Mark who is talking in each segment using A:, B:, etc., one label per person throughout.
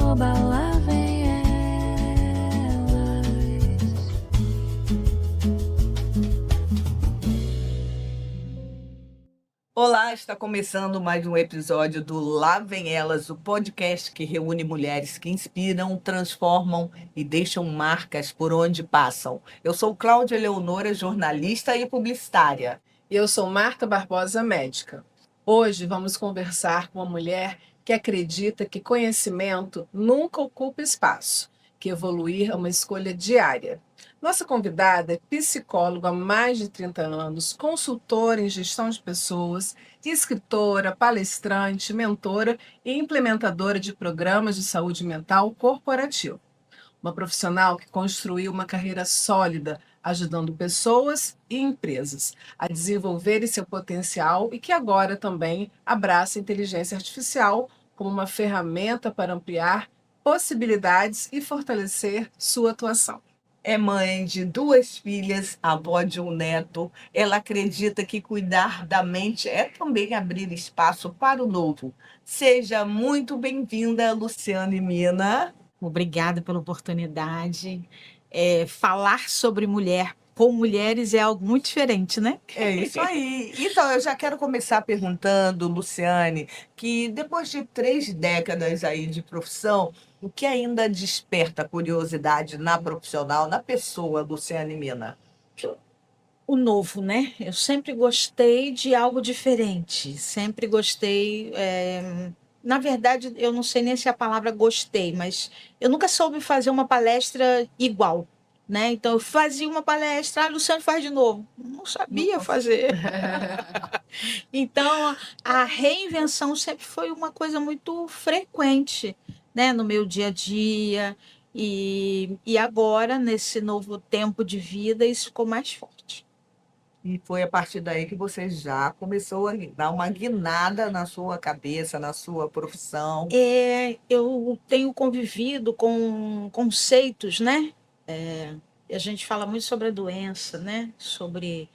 A: Oba, lá vem elas.
B: Olá, está começando mais um episódio do Lá Vem Elas, o podcast que reúne mulheres que inspiram, transformam e deixam marcas por onde passam. Eu sou Cláudia Leonora, jornalista e publicitária.
C: E eu sou Marta Barbosa, médica. Hoje vamos conversar com uma mulher que acredita que conhecimento nunca ocupa espaço, que evoluir é uma escolha diária. Nossa convidada é psicóloga há mais de 30 anos, consultora em gestão de pessoas, escritora, palestrante, mentora e implementadora de programas de saúde mental corporativa. Uma profissional que construiu uma carreira sólida, ajudando pessoas e empresas a desenvolverem seu potencial e que agora também abraça a inteligência artificial como uma ferramenta para ampliar possibilidades e fortalecer sua atuação.
B: É mãe de 2 filhas, avó de um neto. Ela acredita que cuidar da mente é também abrir espaço para o novo. Seja muito bem-vinda, Luciane Mina.
D: Obrigada pela oportunidade. Falar sobre mulher com mulheres é algo muito diferente, né?
B: É isso aí. Então, eu já quero começar perguntando, Luciane, que depois de 3 décadas aí de profissão, o que ainda desperta curiosidade na profissional, na pessoa Luciane Mina?
D: O novo, né? Eu sempre gostei de algo diferente. Sempre gostei. Na verdade, eu não sei nem se a palavra gostei, mas eu nunca soube fazer uma palestra igual. Né? Então, eu fazia uma palestra, Luciano faz de novo. Não sabia fazer. Então, a reinvenção sempre foi uma coisa muito frequente, né, no meu dia a dia. E agora, nesse novo tempo de vida, isso ficou mais forte.
B: E foi a partir daí que você já começou a dar uma guinada na sua cabeça, na sua profissão.
D: Eu tenho convivido com conceitos, né? A gente fala muito sobre a doença, né? Sobre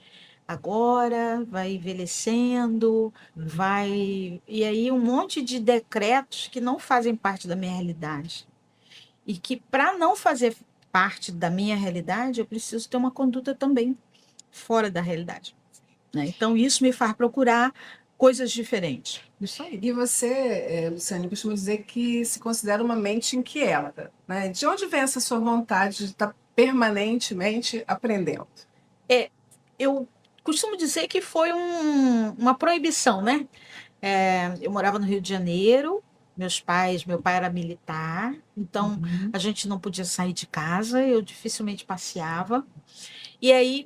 D: agora, vai envelhecendo, vai. E aí um monte de decretos que não fazem parte da minha realidade. E que, para não fazer parte da minha realidade, eu preciso ter uma conduta também fora da realidade. Né? Então, isso me faz procurar coisas diferentes.
B: Isso aí.
C: E você, Luciane, costuma dizer que se considera uma mente inquieta, né? De onde vem essa sua vontade de estar permanentemente aprendendo?
D: Eu costumo dizer que foi uma proibição, né? Eu morava no Rio de Janeiro, meu pai era militar, então a gente não podia sair de casa, eu dificilmente passeava. E aí,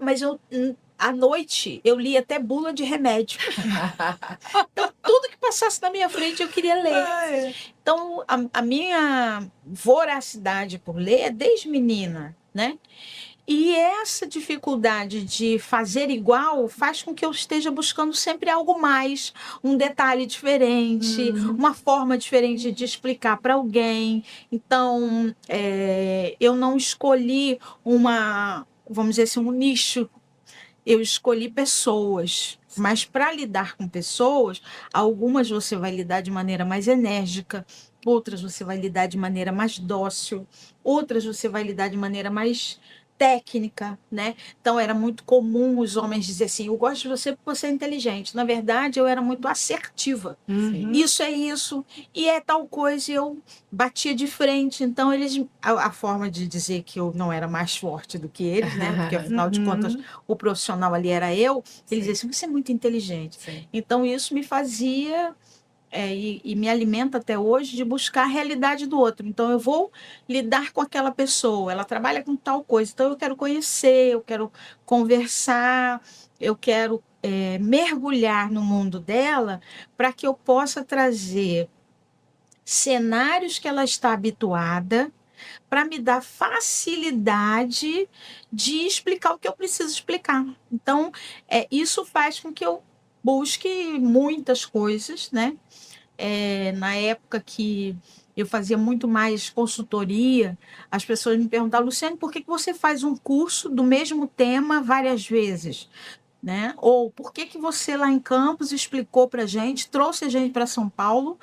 D: à noite eu lia até bula de remédio. Então, tudo que passasse na minha frente eu queria ler. Então, a minha voracidade por ler é desde menina, né? E essa dificuldade de fazer igual faz com que eu esteja buscando sempre algo mais, um detalhe diferente, uma forma diferente de explicar para alguém. Então, eu não escolhi vamos dizer assim, um nicho. Eu escolhi pessoas. Mas para lidar com pessoas, algumas você vai lidar de maneira mais enérgica, outras você vai lidar de maneira mais dócil, outras você vai lidar de maneira mais técnica, né? Então era muito comum os homens dizer assim: eu gosto de você porque você é inteligente. Na verdade, eu era muito assertiva. Isso é isso e é tal coisa. E eu batia de frente. Então a forma de dizer que eu não era mais forte do que eles, né? Porque afinal de contas o profissional ali era eu. Eles diziam assim: você é muito inteligente.
C: Sim.
D: Então isso me fazia e me alimenta até hoje de buscar a realidade do outro. Então, eu vou lidar com aquela pessoa, ela trabalha com tal coisa, então eu quero conhecer, eu quero conversar, eu quero mergulhar no mundo dela para que eu possa trazer cenários que ela está habituada para me dar facilidade de explicar o que eu preciso explicar. Então, isso faz com que eu busque muitas coisas, né? Na época que eu fazia muito mais consultoria, as pessoas me perguntavam: Luciane, por que você faz um curso do mesmo tema várias vezes? Né? Ou por que você lá em Campos explicou para a gente, trouxe a gente para São Paulo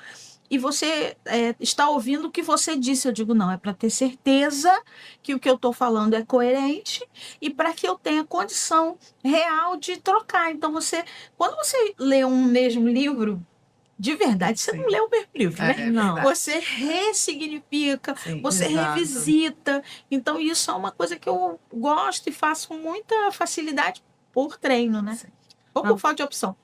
D: e você está ouvindo o que você disse. Eu digo, não, é para ter certeza que o que eu estou falando é coerente e para que eu tenha condição real de trocar. Então, quando você lê um mesmo livro, de verdade, você
B: Sim.
D: não lê o mesmo livro, né?
C: É
B: Não.
C: verdade.
D: Você ressignifica,
B: Sim,
D: você
B: exato.
D: revisita. Então, isso é uma coisa que eu gosto e faço com muita facilidade por treino, né?
B: Sim.
D: Ou por falta de opção.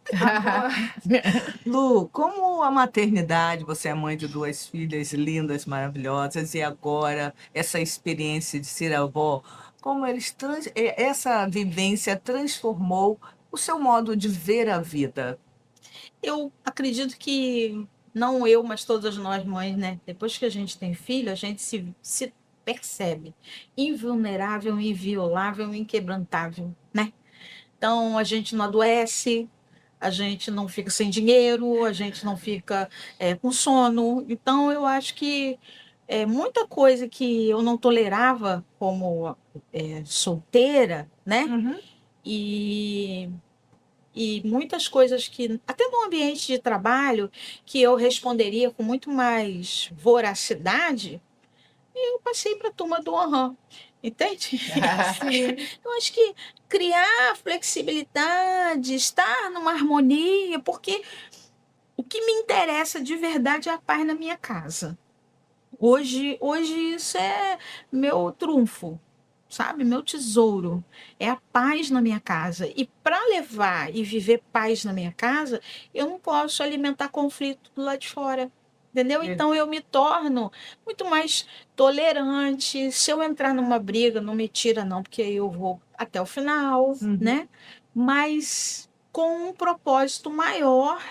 B: Lu, como a maternidade, você é mãe de 2 filhas lindas, maravilhosas, e agora essa experiência de ser avó, como essa vivência transformou o seu modo de ver a vida?
D: Eu acredito que, não eu, mas todas nós mães, né? Depois que a gente tem filho, a gente se percebe invulnerável, inviolável, inquebrantável, né? Então, a gente não adoece, a gente não fica sem dinheiro, a gente não fica com sono. Então, eu acho que muita coisa que eu não tolerava como solteira, né?
B: Uhum.
D: E, e muitas coisas que, até no ambiente de trabalho, que eu responderia com muito mais voracidade, eu passei para a turma do Aham. Entende? Eu acho que criar flexibilidade, estar numa harmonia, porque o que me interessa de verdade é a paz na minha casa. Hoje isso é meu trunfo, sabe? Meu tesouro. É a paz na minha casa. E para levar e viver paz na minha casa, eu não posso alimentar conflito do lado de fora. Entendeu? Então eu me torno muito mais tolerante. Se eu entrar numa briga, não me tira, não, porque eu vou até o final,
B: Uhum.
D: né? Mas com um propósito maior,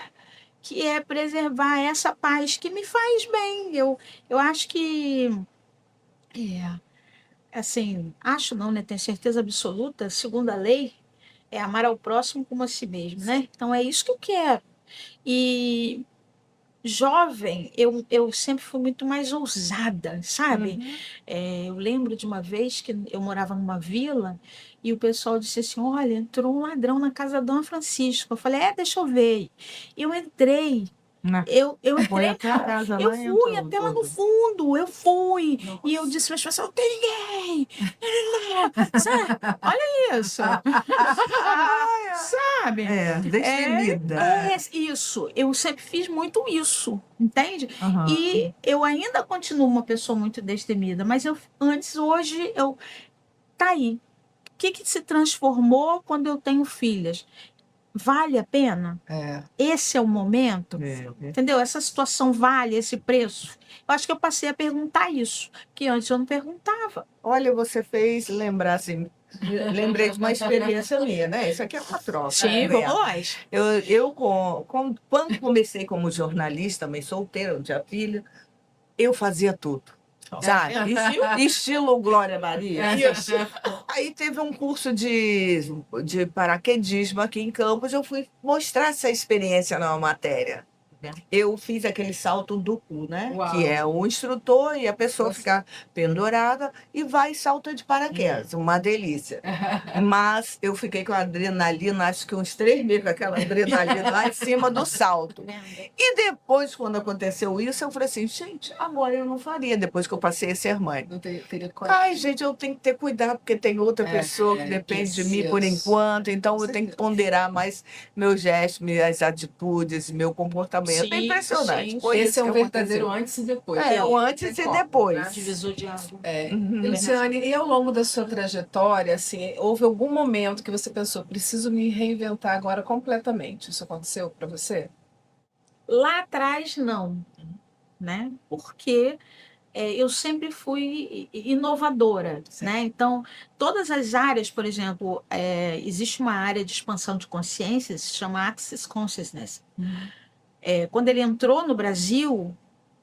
D: que é preservar essa paz que me faz bem. Eu acho que, assim, acho não, né? Tenho certeza absoluta, segundo a lei, é amar ao próximo como a si mesmo, né? Então é isso que eu quero. E jovem, eu sempre fui muito mais ousada, sabe?
B: Uhum.
D: Eu lembro de uma vez que eu morava numa vila e o pessoal disse assim: Olha, entrou um ladrão na casa da Dona Francisca. Eu falei: deixa eu ver. Eu entrei.
B: Na-
D: Eu
B: Foi
D: entrei,
B: até a casa
D: eu
B: lá e
D: fui
B: entrou
D: até lá no
B: tudo.
D: fundo, eu fui. E eu disse para as pessoas: Não tem ninguém. Sabe? Olha isso. Sabe?
B: Destemida.
D: Isso. Eu sempre fiz muito isso, entende?
B: Aham.
D: E eu ainda continuo uma pessoa muito destemida, mas hoje eu tá aí. O que se transformou quando eu tenho filhas? Vale a pena?
C: É.
D: Esse é o momento? Entendeu? Essa situação vale esse preço? Eu acho que eu passei a perguntar isso, que antes eu não perguntava.
B: Olha, você fez lembrar assim. Lembrei de uma experiência minha, né? Isso aqui é uma troca.
D: Sim,
B: né?
D: nós.
B: Quando comecei como jornalista, também solteira, não tinha filho, eu fazia tudo. Sabe? Estilo Glória Maria. Isso. Aí teve um curso de paraquedismo aqui em Campos, eu fui mostrar essa experiência numa matéria. Eu fiz aquele salto duplo, né?
C: Uau.
B: Que é o instrutor e a pessoa ficar pendurada e vai e salta de paraquedas. Uma delícia. Mas eu fiquei com a adrenalina, acho que uns 3 meses com aquela adrenalina lá em cima do salto. E depois, quando aconteceu isso, eu falei assim, gente, agora eu não faria, depois que eu passei a ser mãe.
C: Não teria coragem.
B: Ai, gente, eu tenho que ter cuidado, porque tem outra pessoa que depende de mim por enquanto, então eu tenho que ponderar mais meus gestos, minhas atitudes, meu comportamento. É
D: Sim,
B: impressionante.
D: sim.
B: Foi
C: Esse
B: isso
C: é um
B: que
C: verdadeiro
B: aconteceu.
C: antes e depois.
B: O antes e
C: Tem como,
B: depois.
C: né?
D: Divisor de água.
C: E,
B: Uhum.
C: Luciane, e ao longo da sua trajetória, assim, houve algum momento que você pensou, preciso me reinventar agora completamente? Isso aconteceu para você?
D: Lá atrás, não, né? Porque eu sempre fui inovadora,
B: Sim.
D: né? Então, todas as áreas, por exemplo, existe uma área de expansão de consciência, se chama Access Consciousness. Quando ele entrou no Brasil,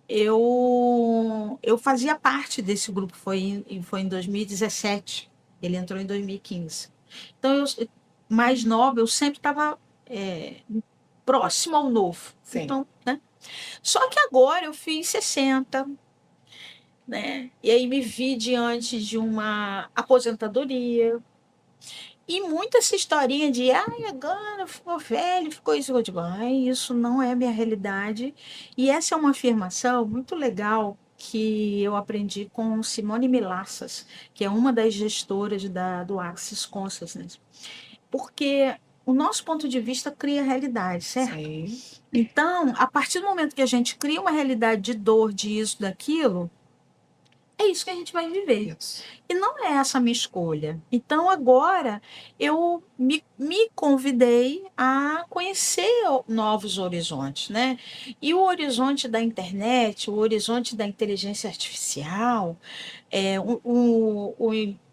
D: eu fazia parte desse grupo, foi em 2017. Ele entrou em 2015. Então, mais nova, eu sempre estava próximo ao novo.
C: Sim.
D: Então, né? Só que agora eu fiz 60, né? E aí me vi diante de uma aposentadoria. E muita essa historinha de, ai, agora ficou velho, ficou isso. Eu digo, ai, isso não é minha realidade. E essa é uma afirmação muito legal que eu aprendi com Simone Milassas, que é uma das gestoras do Access Consciousness. Porque o nosso ponto de vista cria realidade, certo?
C: Sim.
D: Então, a partir do momento que a gente cria uma realidade de dor, de isso, daquilo, é isso que a gente vai viver.
C: Isso.
D: E não é essa a minha escolha. Então, agora, eu me convidei a conhecer novos horizontes, né? E o horizonte da internet, o horizonte da inteligência artificial,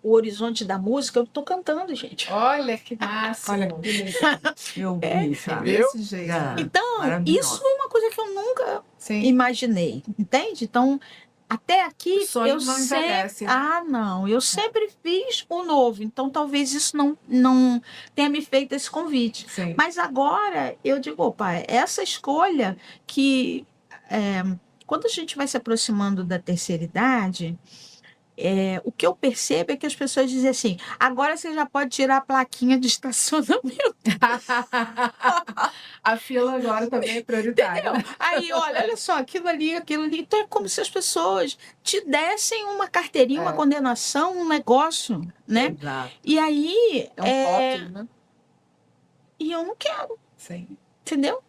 D: o horizonte da música, eu estou cantando, gente.
C: Olha que máximo.
B: Olha que legal. Eu vi, sabe?
C: Desse jeito.
D: Então,
B: Maravilhoso.
D: isso é uma coisa que eu nunca
C: Sim.
D: imaginei, entende? Então, até aqui
C: Os sonhos
D: eu
C: não
D: sempre,
C: envelhecem.
D: não, eu sempre fiz o novo, então talvez isso não tenha me feito esse convite.
C: Sim.
D: Mas agora eu digo, opa, essa escolha que quando a gente vai se aproximando da terceira idade, o que eu percebo é que as pessoas dizem assim, agora você já pode tirar a plaquinha de estacionamento.
C: A fila agora também é prioritária.
D: Aí, olha só, aquilo ali. Então é como se as pessoas te dessem uma carteirinha, uma condenação, um negócio, né?
B: Exato.
D: E aí,
C: É um rótulo, né?
D: e eu não quero,
C: Sim.
D: entendeu?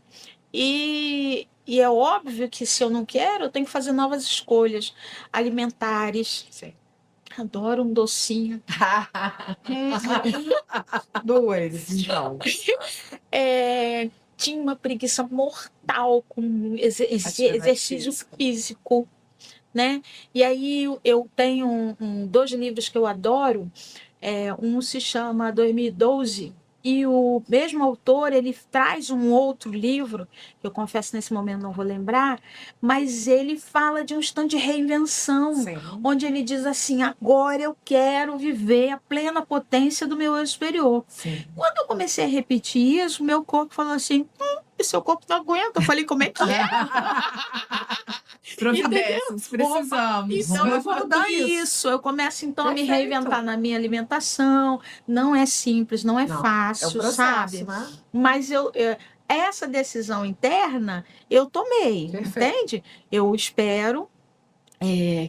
D: E é óbvio que se eu não quero, eu tenho que fazer novas escolhas alimentares.
C: Sim.
D: Adoro um docinho.
B: Dois, então.
D: Tinha uma preguiça mortal com exercício físico, né? E aí eu tenho dois livros que eu adoro. Um se chama 2012 e o mesmo autor ele traz um outro livro, que eu confesso nesse momento não vou lembrar, mas ele fala de um instante de reinvenção,
C: Sim.
D: onde ele diz assim, agora eu quero viver a plena potência do meu eu superior.
C: Sim.
D: Quando eu comecei a repetir isso, meu corpo falou assim, e seu corpo não aguenta. Eu falei, como é que é?
C: Providências, precisamos.
D: Então eu vou mudar isso. Eu começo então a me
C: Perfeito.
D: reinventar na minha alimentação. Não é simples, não é
C: Não,
D: fácil,
C: É um processo,
D: sabe?
C: né?
D: Mas essa decisão interna eu tomei,
C: Perfeito.
D: entende? Eu espero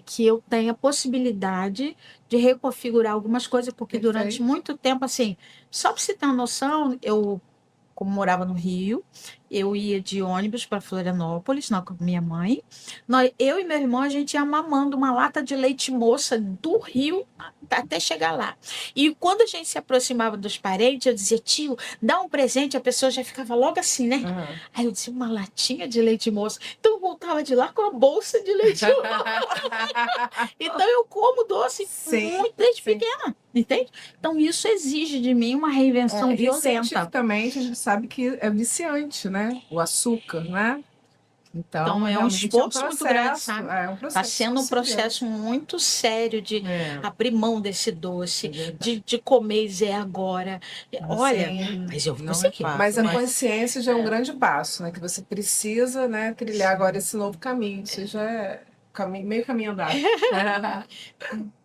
D: que eu tenha possibilidade de reconfigurar algumas coisas, porque
C: Perfeito.
D: durante muito tempo, assim, só para você ter uma noção, eu, como morava no Rio, eu ia de ônibus para Florianópolis, com minha mãe. Eu e meu irmão, a gente ia mamando uma lata de leite moça do Rio até chegar lá. E quando a gente se aproximava dos parentes, eu dizia, tio, dá um presente, a pessoa já ficava logo assim, né?
C: Uhum.
D: Aí eu disse, uma latinha de leite moça. Então eu voltava de lá com a bolsa de leite moça. Então eu como doce
C: Sim,
D: muito desde
C: sim.
D: pequena, entende? Então isso exige de mim uma reinvenção
C: E
D: violenta.
C: cientificamente a gente sabe que é viciante, né? O açúcar, né? Então
D: É um
C: realmente
D: esforço muito grande, sabe?
C: É um processo.
D: Está sendo um processo muito sério de abrir mão desse doce,
C: É verdade.
D: de comer e dizer agora. Olha,
C: Sim.
D: mas eu vou
B: Não é
D: conseguir.
B: fácil.
C: Mas a
B: Mas-
C: consciência já é um grande passo, né? Que você precisa, né, trilhar agora esse novo caminho. Isso já é meio caminho andado.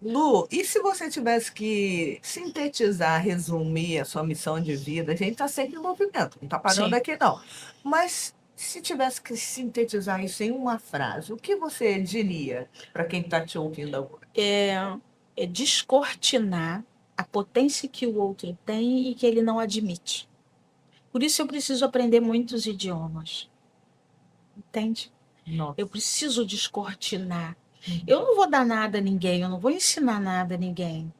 B: Lu, e se você tivesse que sintetizar, resumir a sua missão de vida? A gente está sempre em movimento, não está parando
D: Sim.
B: aqui, não. Mas se tivesse que sintetizar isso em uma frase, o que você diria para quem está te ouvindo agora?
D: É descortinar a potência que o outro tem e que ele não admite. Por isso eu preciso aprender muitos idiomas. Entende?
B: Nossa.
D: Eu preciso descortinar. Eu não vou dar nada a ninguém, eu não vou ensinar nada a ninguém.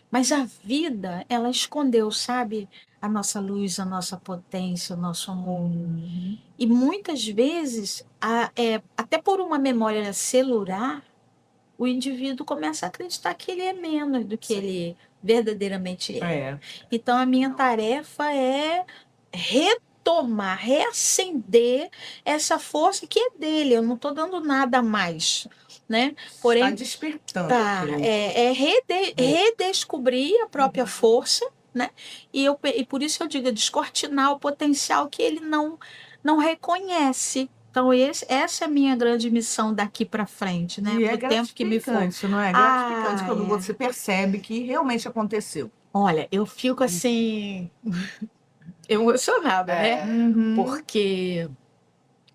D: Mas a vida, ela escondeu, sabe? A nossa luz, a nossa potência, o nosso amor. E muitas vezes, até por uma memória celular, o indivíduo começa a acreditar que ele é menos do que ele verdadeiramente é.
B: É.
D: Então, a minha tarefa é retomar, reacender essa força que é dele. Eu não estou dando nada a mais, né? Porém,
B: Está despertando.
D: redescobrir a própria força, né? E por isso eu digo, descortinar o potencial que ele não reconhece. Então, essa é a minha grande missão daqui para frente, né?
B: E é
D: Pro tempo que me for.
B: gratificante, não é? Gratificante quando
D: é.
B: você percebe que realmente aconteceu.
D: Olha, eu fico assim emocionada, né?
B: Uhum.
D: Porque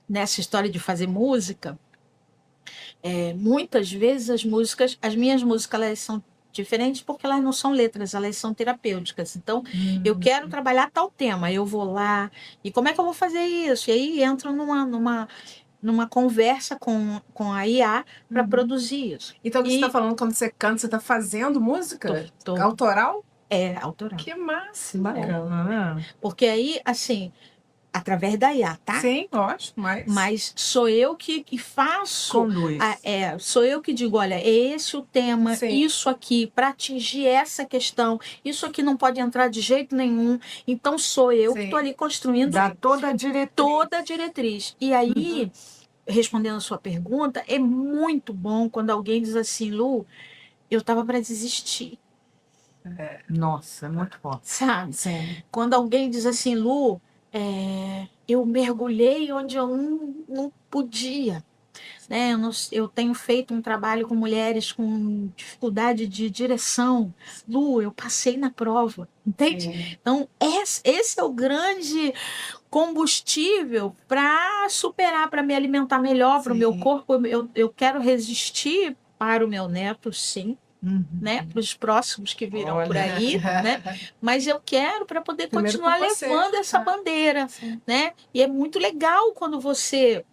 D: nessa história de fazer música, muitas vezes as minhas músicas, elas são diferentes porque elas não são letras, elas são terapêuticas. Então, eu quero trabalhar tal tema, eu vou lá, e como é que eu vou fazer isso? E aí entro numa conversa com a IA para produzir isso.
C: Então, o que você está
D: E
C: falando quando você canta, você está fazendo música
D: tô,
C: autoral?
D: autoral.
C: Que massa!
B: Bacana, né?
D: Porque aí, assim, através da IA, tá?
C: Sim, lógico,
D: Mas sou eu que faço,
B: Conduz.
D: sou eu que digo, olha, é esse o tema,
C: Sim.
D: isso aqui, para atingir essa questão, isso aqui não pode entrar de jeito nenhum. Então sou eu que
C: Sim.
D: estou ali construindo
B: Dá toda a diretriz.
D: toda a diretriz. E aí, respondendo a sua pergunta, é muito bom quando alguém diz assim, Lu, eu estava para desistir,
B: Nossa, é muito forte.
D: sabe?
C: Sim.
D: Quando alguém diz assim, Lu, eu mergulhei onde eu não podia. Né? Eu tenho feito um trabalho com mulheres com dificuldade de direção. Lu, eu passei na prova, entende?
C: Sim.
D: Então, esse é o grande combustível para superar, para me alimentar melhor, para o meu
C: Sim.
D: corpo. Eu quero resistir para o meu neto, sim. Né, para os próximos que virão
B: Olha.
D: por aí, né? Mas eu quero para poder
C: Primeiro
D: continuar
C: por você,
D: levando essa
C: tá?
D: bandeira,
C: Sim.
D: né? E é muito legal quando você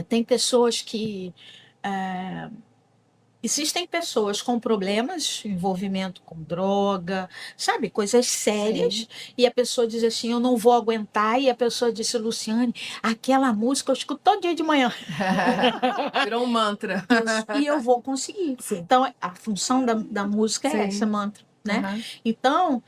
D: tem pessoas que existem pessoas com problemas, envolvimento com droga, sabe, coisas sérias,
C: Sim.
D: e a pessoa diz assim, eu não vou aguentar, e a pessoa disse, Luciane, aquela música eu escuto todo dia de manhã.
C: Virou um mantra.
D: E eu vou conseguir.
C: Sim.
D: Então, a função da música
C: Sim.
D: é essa, mantra, né?
C: Aham.
D: Então,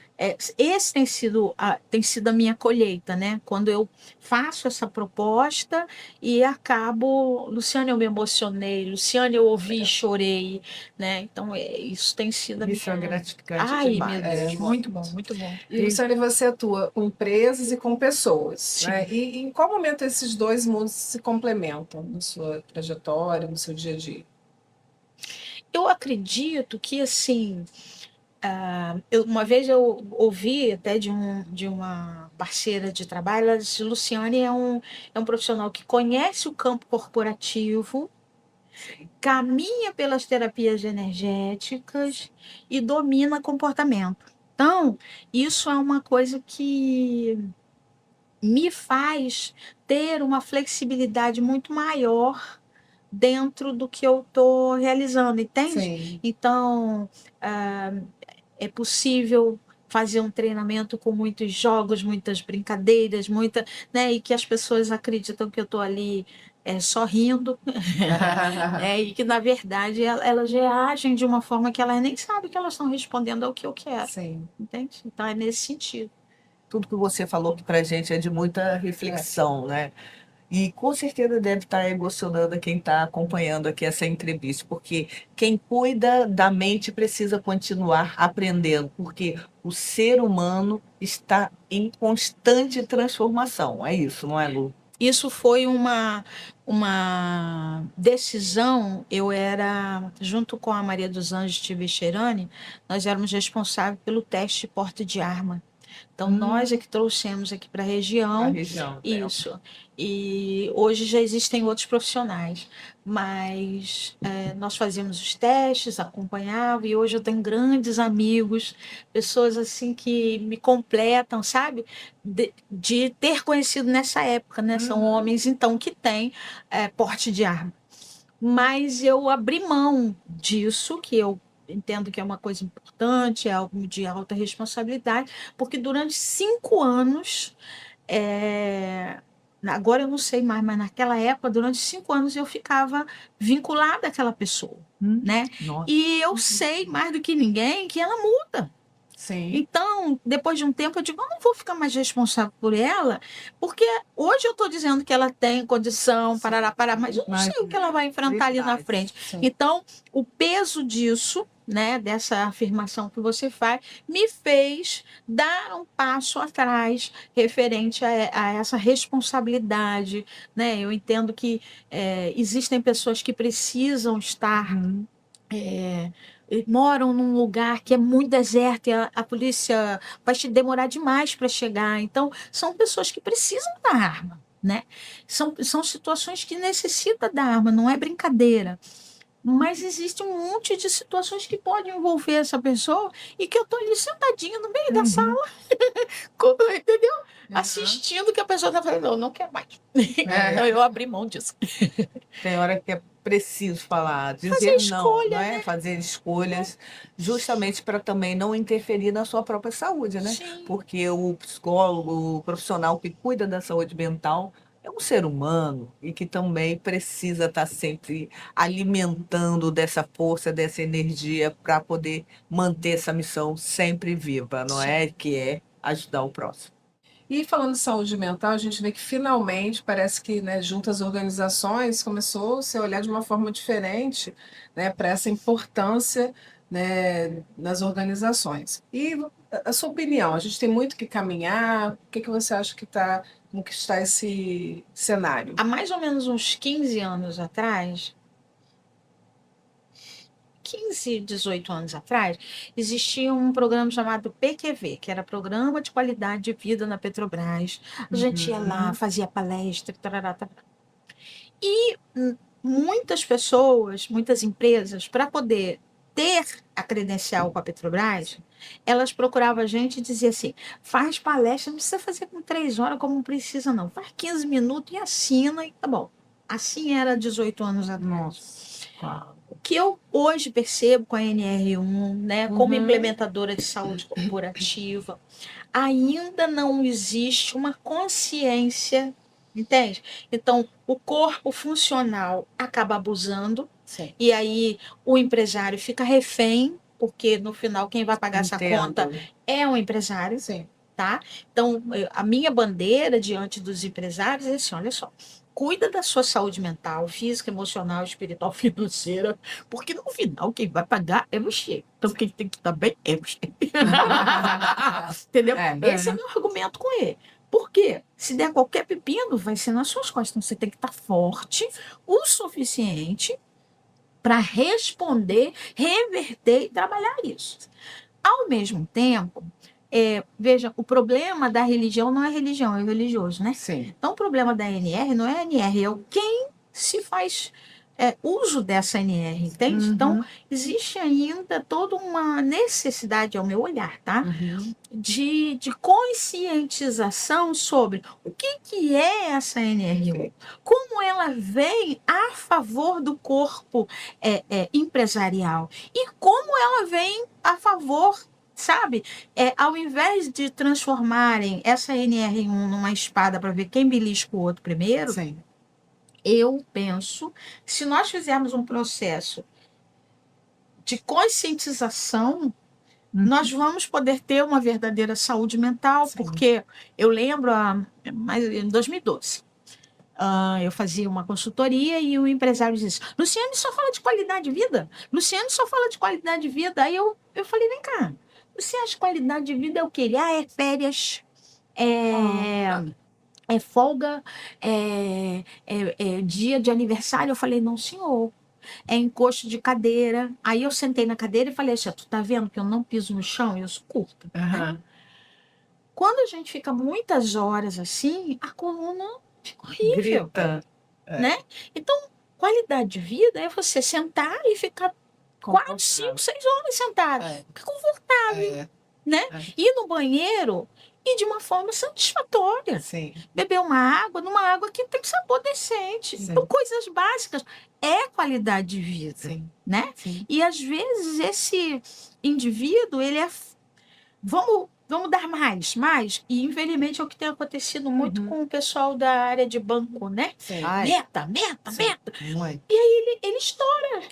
D: esse tem sido a minha colheita, né? Quando eu faço essa proposta e acabo, Luciane, eu me emocionei, Luciane, eu ouvi e chorei, né? Então, isso tem sido a
B: Isso é
D: minha...
B: gratificante
D: Ai,
B: demais.
D: meu Deus,
C: É,
D: muito bom, muito bom.
C: E, Luciane, você atua com empresas e com pessoas,
D: Sim.
C: né? E em qual momento esses dois mundos se complementam na sua trajetória, no seu dia a dia?
D: Eu acredito que, assim, uma vez eu ouvi até de uma parceira de trabalho, ela disse, Luciane é um profissional que conhece o campo corporativo, caminha pelas terapias energéticas e domina comportamento. Então, isso é uma coisa que me faz ter uma flexibilidade muito maior dentro do que eu estou realizando, entende?
C: Sim.
D: Então, é possível fazer um treinamento com muitos jogos, muitas brincadeiras, né, e que as pessoas acreditam que eu estou ali só rindo, e que na verdade elas reagem de uma forma que elas nem sabem que elas estão respondendo ao que eu quero,
C: Sim.
D: entende? Então é nesse sentido.
B: Tudo que você falou que pra gente é de muita reflexão, né? E com certeza deve estar emocionando quem está acompanhando aqui essa entrevista, porque quem cuida da mente precisa continuar aprendendo, porque o ser humano está em constante transformação. É isso, não é, Lu?
D: Isso foi uma decisão. Eu era, junto com a Maria dos Anjos Tibixerani, nós éramos responsáveis pelo teste de porte de arma. Então, nós é que trouxemos aqui para a
B: A
D: região.
B: região.
D: Isso. E hoje já existem outros profissionais, mas nós fazíamos os testes, acompanhava, e hoje eu tenho grandes amigos, pessoas assim que me completam, sabe? De ter conhecido nessa época, né? São homens, então, que têm porte de arma. Mas eu abri mão disso, que eu entendo que é uma coisa importante, é algo de alta responsabilidade, porque durante 5 anos, agora eu não sei mais, mas naquela época, durante 5 anos, eu ficava vinculada àquela pessoa, né?
B: Nossa.
D: E eu sei mais do que ninguém que ela muda.
C: Sim.
D: Então, depois de um tempo, eu digo, eu não vou ficar mais responsável por ela, porque hoje eu estou dizendo que ela tem condição, parará, mas eu não
B: Mas
D: sei o que ela vai enfrentar ali na
B: verdade.
D: frente.
C: Sim.
D: Então, o peso disso, né, dessa afirmação que você faz, me fez dar um passo atrás referente a essa responsabilidade, né? Eu entendo que existem pessoas que precisam estar moram num lugar que é muito deserto e a polícia vai te demorar demais para chegar. Então, são pessoas que precisam da arma, né? São situações que necessitam da arma, não é brincadeira. Mas existe um monte de situações que podem envolver essa pessoa e que eu tô ali sentadinha no meio da sala, entendeu? Assistindo que a pessoa tá falando, não, não quero mais. Então, eu abri mão disso.
B: Tem hora que é preciso falar, dizer
D: Fazer
B: não,
D: escolha,
B: não é? Fazer escolhas, justamente para também não interferir na sua própria saúde, né?
D: Sim.
B: Porque o psicólogo, o profissional que cuida da saúde mental é um ser humano e que também precisa estar sempre alimentando dessa força, dessa energia para poder manter essa missão sempre viva, não é? Que é ajudar o próximo.
C: E falando de saúde mental, a gente vê que finalmente parece que, né, junto às organizações começou a se olhar de uma forma diferente, né, para essa importância, né, nas organizações. E a sua opinião, a gente tem muito que caminhar, o que que você acha que está, como que está esse cenário?
D: Há mais ou menos uns 15 anos atrás, 15, 18 anos atrás, existia um programa chamado PQV, que era Programa de Qualidade de Vida na Petrobras. A gente ia lá, fazia palestra, tarará, tarará. E muitas pessoas, muitas empresas, para poder ter a credencial com a Petrobras, elas procuravam a gente e diziam assim, faz palestra, não precisa fazer com 3 horas, como não precisa não, faz 15 minutos e assina e tá bom. Assim era 18 anos atrás. O que eu hoje percebo com a NR1, né, como implementadora de saúde corporativa, ainda não existe uma consciência, entende? Então, o corpo funcional acaba abusando,
C: Sim.
D: e aí o empresário fica refém, porque no final quem vai pagar essa conta é o empresário,
C: Sim.
D: tá? Então, a minha bandeira diante dos empresários é assim, olha só, cuida da sua saúde mental, física, emocional, espiritual, financeira, porque no final quem vai pagar é você. Então quem tem que estar bem é você. Entendeu? Esse é o meu argumento com ele. Por quê? Se der qualquer pepino, vai ser nas suas costas. Então você tem que estar forte o suficiente para responder, reverter e trabalhar isso. Ao mesmo tempo, veja, o problema da religião não é religião, é o religioso, né?
C: Sim.
D: Então, o problema da NR não é a NR, é o quem se faz uso dessa NR, entende? Então, existe ainda toda uma necessidade, ao meu olhar, tá? De conscientização sobre o que é essa NR1, como ela vem a favor do corpo empresarial e como ela vem a favor, sabe? Ao invés de transformarem essa NR1 numa espada para ver quem belisca o outro primeiro,
C: Sim.
D: eu penso, se nós fizermos um processo de conscientização, nós vamos poder ter uma verdadeira saúde mental,
C: Sim.
D: porque eu lembro, em 2012, eu fazia uma consultoria e o empresário disse, Luciane só fala de qualidade de vida? Luciane só fala de qualidade de vida? Aí eu falei, vem cá, você acha que qualidade de vida é o quê? É férias, é folga, é dia de aniversário? Eu falei, não, senhor. É encosto de cadeira. Aí eu sentei na cadeira e falei assim, tu tá vendo que eu não piso no chão? Eu sou curta. Né? Quando a gente fica muitas horas assim, a coluna fica horrível.
B: Grita.
D: Né? Então, qualidade de vida é você sentar e ficar 4, 5, 6 horas sentado. Fica confortável. Né? Ir no banheiro e de uma forma satisfatória.
C: Sim.
D: Beber uma água, numa água que tem sabor decente.
C: Sim.
D: Então, coisas básicas é qualidade de vida.
C: Sim.
D: Né?
C: Sim.
D: E às vezes esse indivíduo, ele vamos dar mais. E infelizmente é o que tem acontecido muito com o pessoal da área de banco, né?
C: Sim.
D: Meta.
B: Muito.
D: Ele estoura.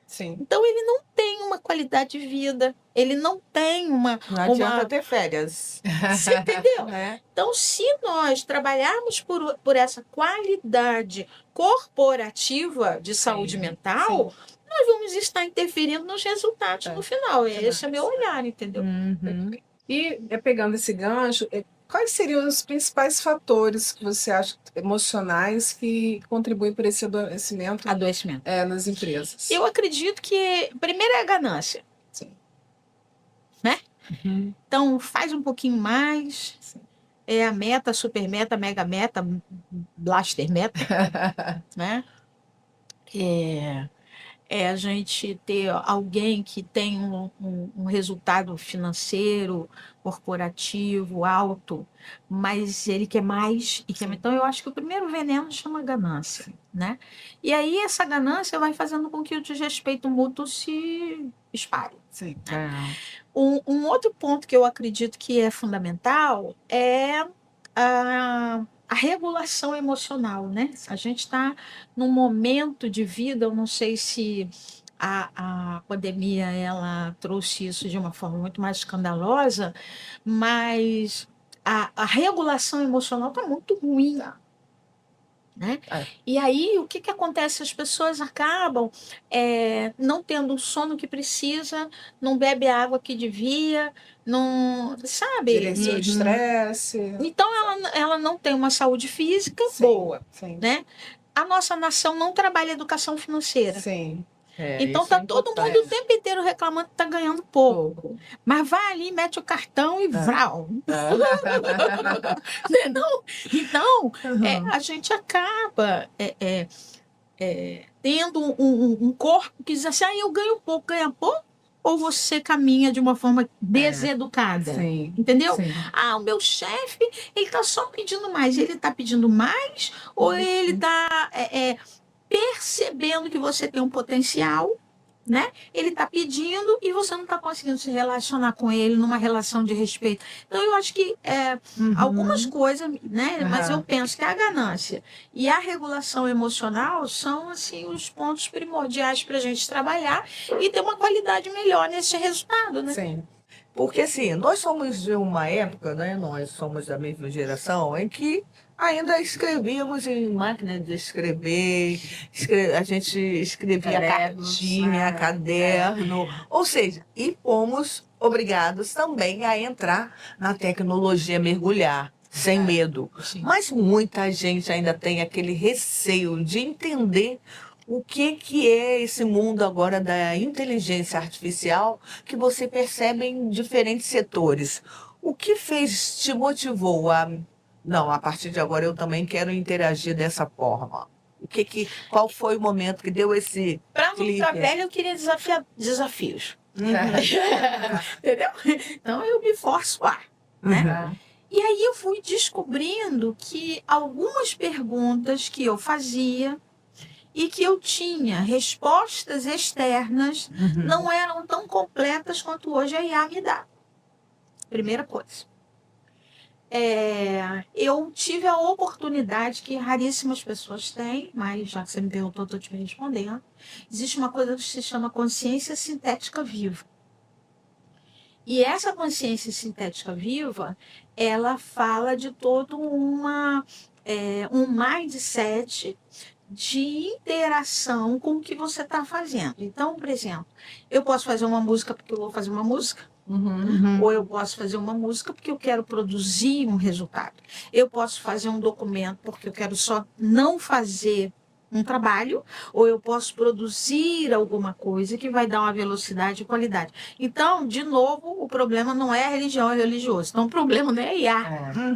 C: Sim.
D: Então ele não tem uma qualidade de vida, ele não tem
B: Não adianta ter férias.
D: Você entendeu?
B: Né?
D: Então, se nós trabalharmos por essa qualidade corporativa de saúde mental, nós vamos estar interferindo nos resultados no final. Esse é meu olhar, entendeu?
C: E pegando esse gancho, Quais seriam os principais fatores que você acha emocionais que contribuem para esse adoecimento
D: Adoecimento.
C: nas empresas?
D: Eu acredito que, primeiro, é a ganância.
C: Sim.
D: Né?
C: Uhum.
D: Então, faz um pouquinho mais.
C: Sim.
D: É a meta, super meta, mega meta, blaster meta, né? É a gente ter alguém que tem um resultado financeiro, corporativo, alto, mas ele quer mais. Então, eu acho que o primeiro veneno chama ganância, né? E aí, essa ganância vai fazendo com que o desrespeito mútuo se espalhe.
C: Sim.
D: Um outro ponto que eu acredito que é fundamental é a regulação emocional, né? A gente está num momento de vida, eu não sei se a pandemia ela trouxe isso de uma forma muito mais escandalosa, mas a regulação emocional está muito ruim. Né? E aí, o que acontece? As pessoas acabam não tendo o sono que precisa, não bebe a água que devia, não, sabe?
C: Gerenciou o estresse.
D: Então, ela não tem uma saúde física
C: Sim,
D: boa.
C: Sim.
D: Né? A nossa nação não trabalha educação financeira.
C: Sim.
D: Então,
B: isso é
D: tá todo
B: importante.
D: mundo o tempo inteiro reclamando que está ganhando pouco. Mas vai ali, mete o cartão e vral. Não? Então, a gente acaba tendo um corpo que diz assim, eu ganho pouco, ganha pouco, ou você caminha de uma forma deseducada.
C: Sim.
D: Entendeu?
C: Sim.
D: O meu chefe, ele está só pedindo mais. Ele está pedindo mais ou ele está percebendo que você tem um potencial, né? Ele está pedindo e você não está conseguindo se relacionar com ele numa relação de respeito. Então, eu acho que algumas coisas, né? Mas eu penso que a ganância e a regulação emocional são, assim, os pontos primordiais para a gente trabalhar e ter uma qualidade melhor nesse resultado, né?
C: Sim.
B: Porque assim, nós somos de uma época, né? Nós somos da mesma geração em que ainda escrevíamos em máquina de escrever, a gente escrevia
C: Cadernos,
B: cartinha, caderno, ou seja, e fomos obrigados também a entrar na tecnologia, mergulhar, sem medo.
D: Sim.
B: Mas muita gente ainda tem aquele receio de entender o que é esse mundo agora da inteligência artificial que você percebe em diferentes setores. O que te motivou a... Não, a partir de agora eu também quero interagir dessa forma. Qual foi o momento que deu esse
D: Para não
B: clique?
D: ficar velha, eu queria desafios. Entendeu? Então, eu me forço a. Né? E aí eu fui descobrindo que algumas perguntas que eu fazia e que eu tinha respostas externas não eram tão completas quanto hoje a IA me dá. Primeira coisa. Eu tive a oportunidade que raríssimas pessoas têm, mas já que você me perguntou, eu estou te respondendo. Existe uma coisa que se chama consciência sintética viva. E essa consciência sintética viva, ela fala de todo um mindset de interação com o que você está fazendo. Então, por exemplo, eu posso fazer uma música porque eu vou fazer uma música, ou eu posso fazer uma música porque eu quero produzir um resultado. Eu posso fazer um documento porque eu quero só não fazer um trabalho, ou eu posso produzir alguma coisa que vai dar uma velocidade e qualidade. Então, de novo, o problema não é a religião, é religioso. Então, o problema não é a IA,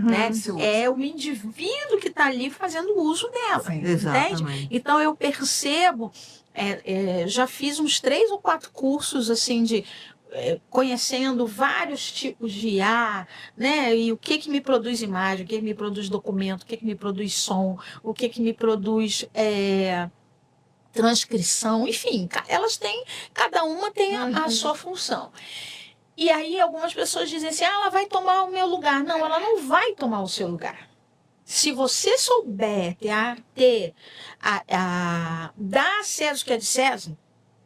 D: né? É o indivíduo que está ali fazendo uso dela.
C: Sim,
D: entende?
B: exatamente.
D: Então, eu percebo, já fiz uns 3 ou 4 cursos assim conhecendo vários tipos de IA, né? E o que me produz imagem, o que me produz documento, o que me produz som, o que me produz transcrição, enfim, cada uma tem a sua função. E aí algumas pessoas dizem assim, ela vai tomar o meu lugar. Não, ela não vai tomar o seu lugar. Se você souber dar a César o que é de César,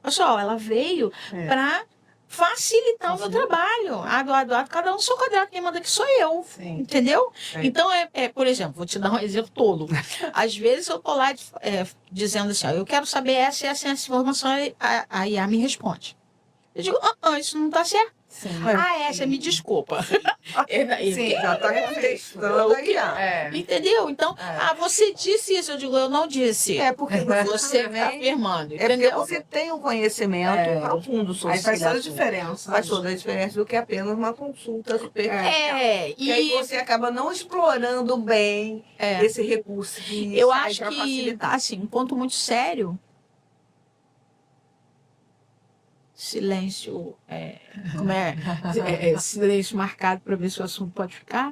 D: pessoal, ela veio para facilitar o meu trabalho. Eduardo, cada um seu quadrado, quem manda aqui sou eu.
C: Sim.
D: Entendeu?
B: Sim.
D: Então, por exemplo, vou te dar um exemplo tolo. Às vezes eu tô lá dizendo assim, eu quero saber essa informação, a IA me responde. Eu digo, isso não está certo.
C: Sim.
D: Você me desculpa.
B: Sim, já está contestando aí.
D: Entendeu? Então, você disse isso. Eu digo, eu não disse.
B: É porque
D: Você está
B: também-
D: afirmando,
B: É porque
D: entendeu?
B: você tem um conhecimento profundo sobre
C: Aí faz
B: esse
C: toda a
B: assunto.
C: diferença.
B: Faz toda a diferença do que apenas uma consulta superficial. E aí
D: e
B: você acaba não explorando bem esse recurso que
D: eu
B: sai
D: acho
B: pra
D: que,
B: facilitar.
D: assim, um ponto muito sério. Silêncio, silêncio marcado para ver se o assunto pode ficar.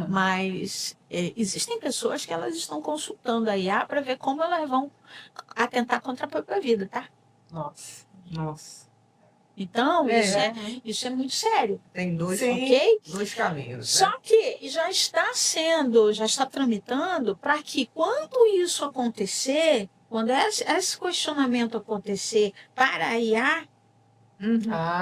D: Mas existem pessoas que elas estão consultando a IA para ver como elas vão atentar contra a própria vida, tá?
C: Nossa.
D: Então, isso é muito sério,
B: Tem dois caminhos. Né?
D: Só que já está tramitando para que quando isso acontecer, quando esse questionamento acontecer para a IA,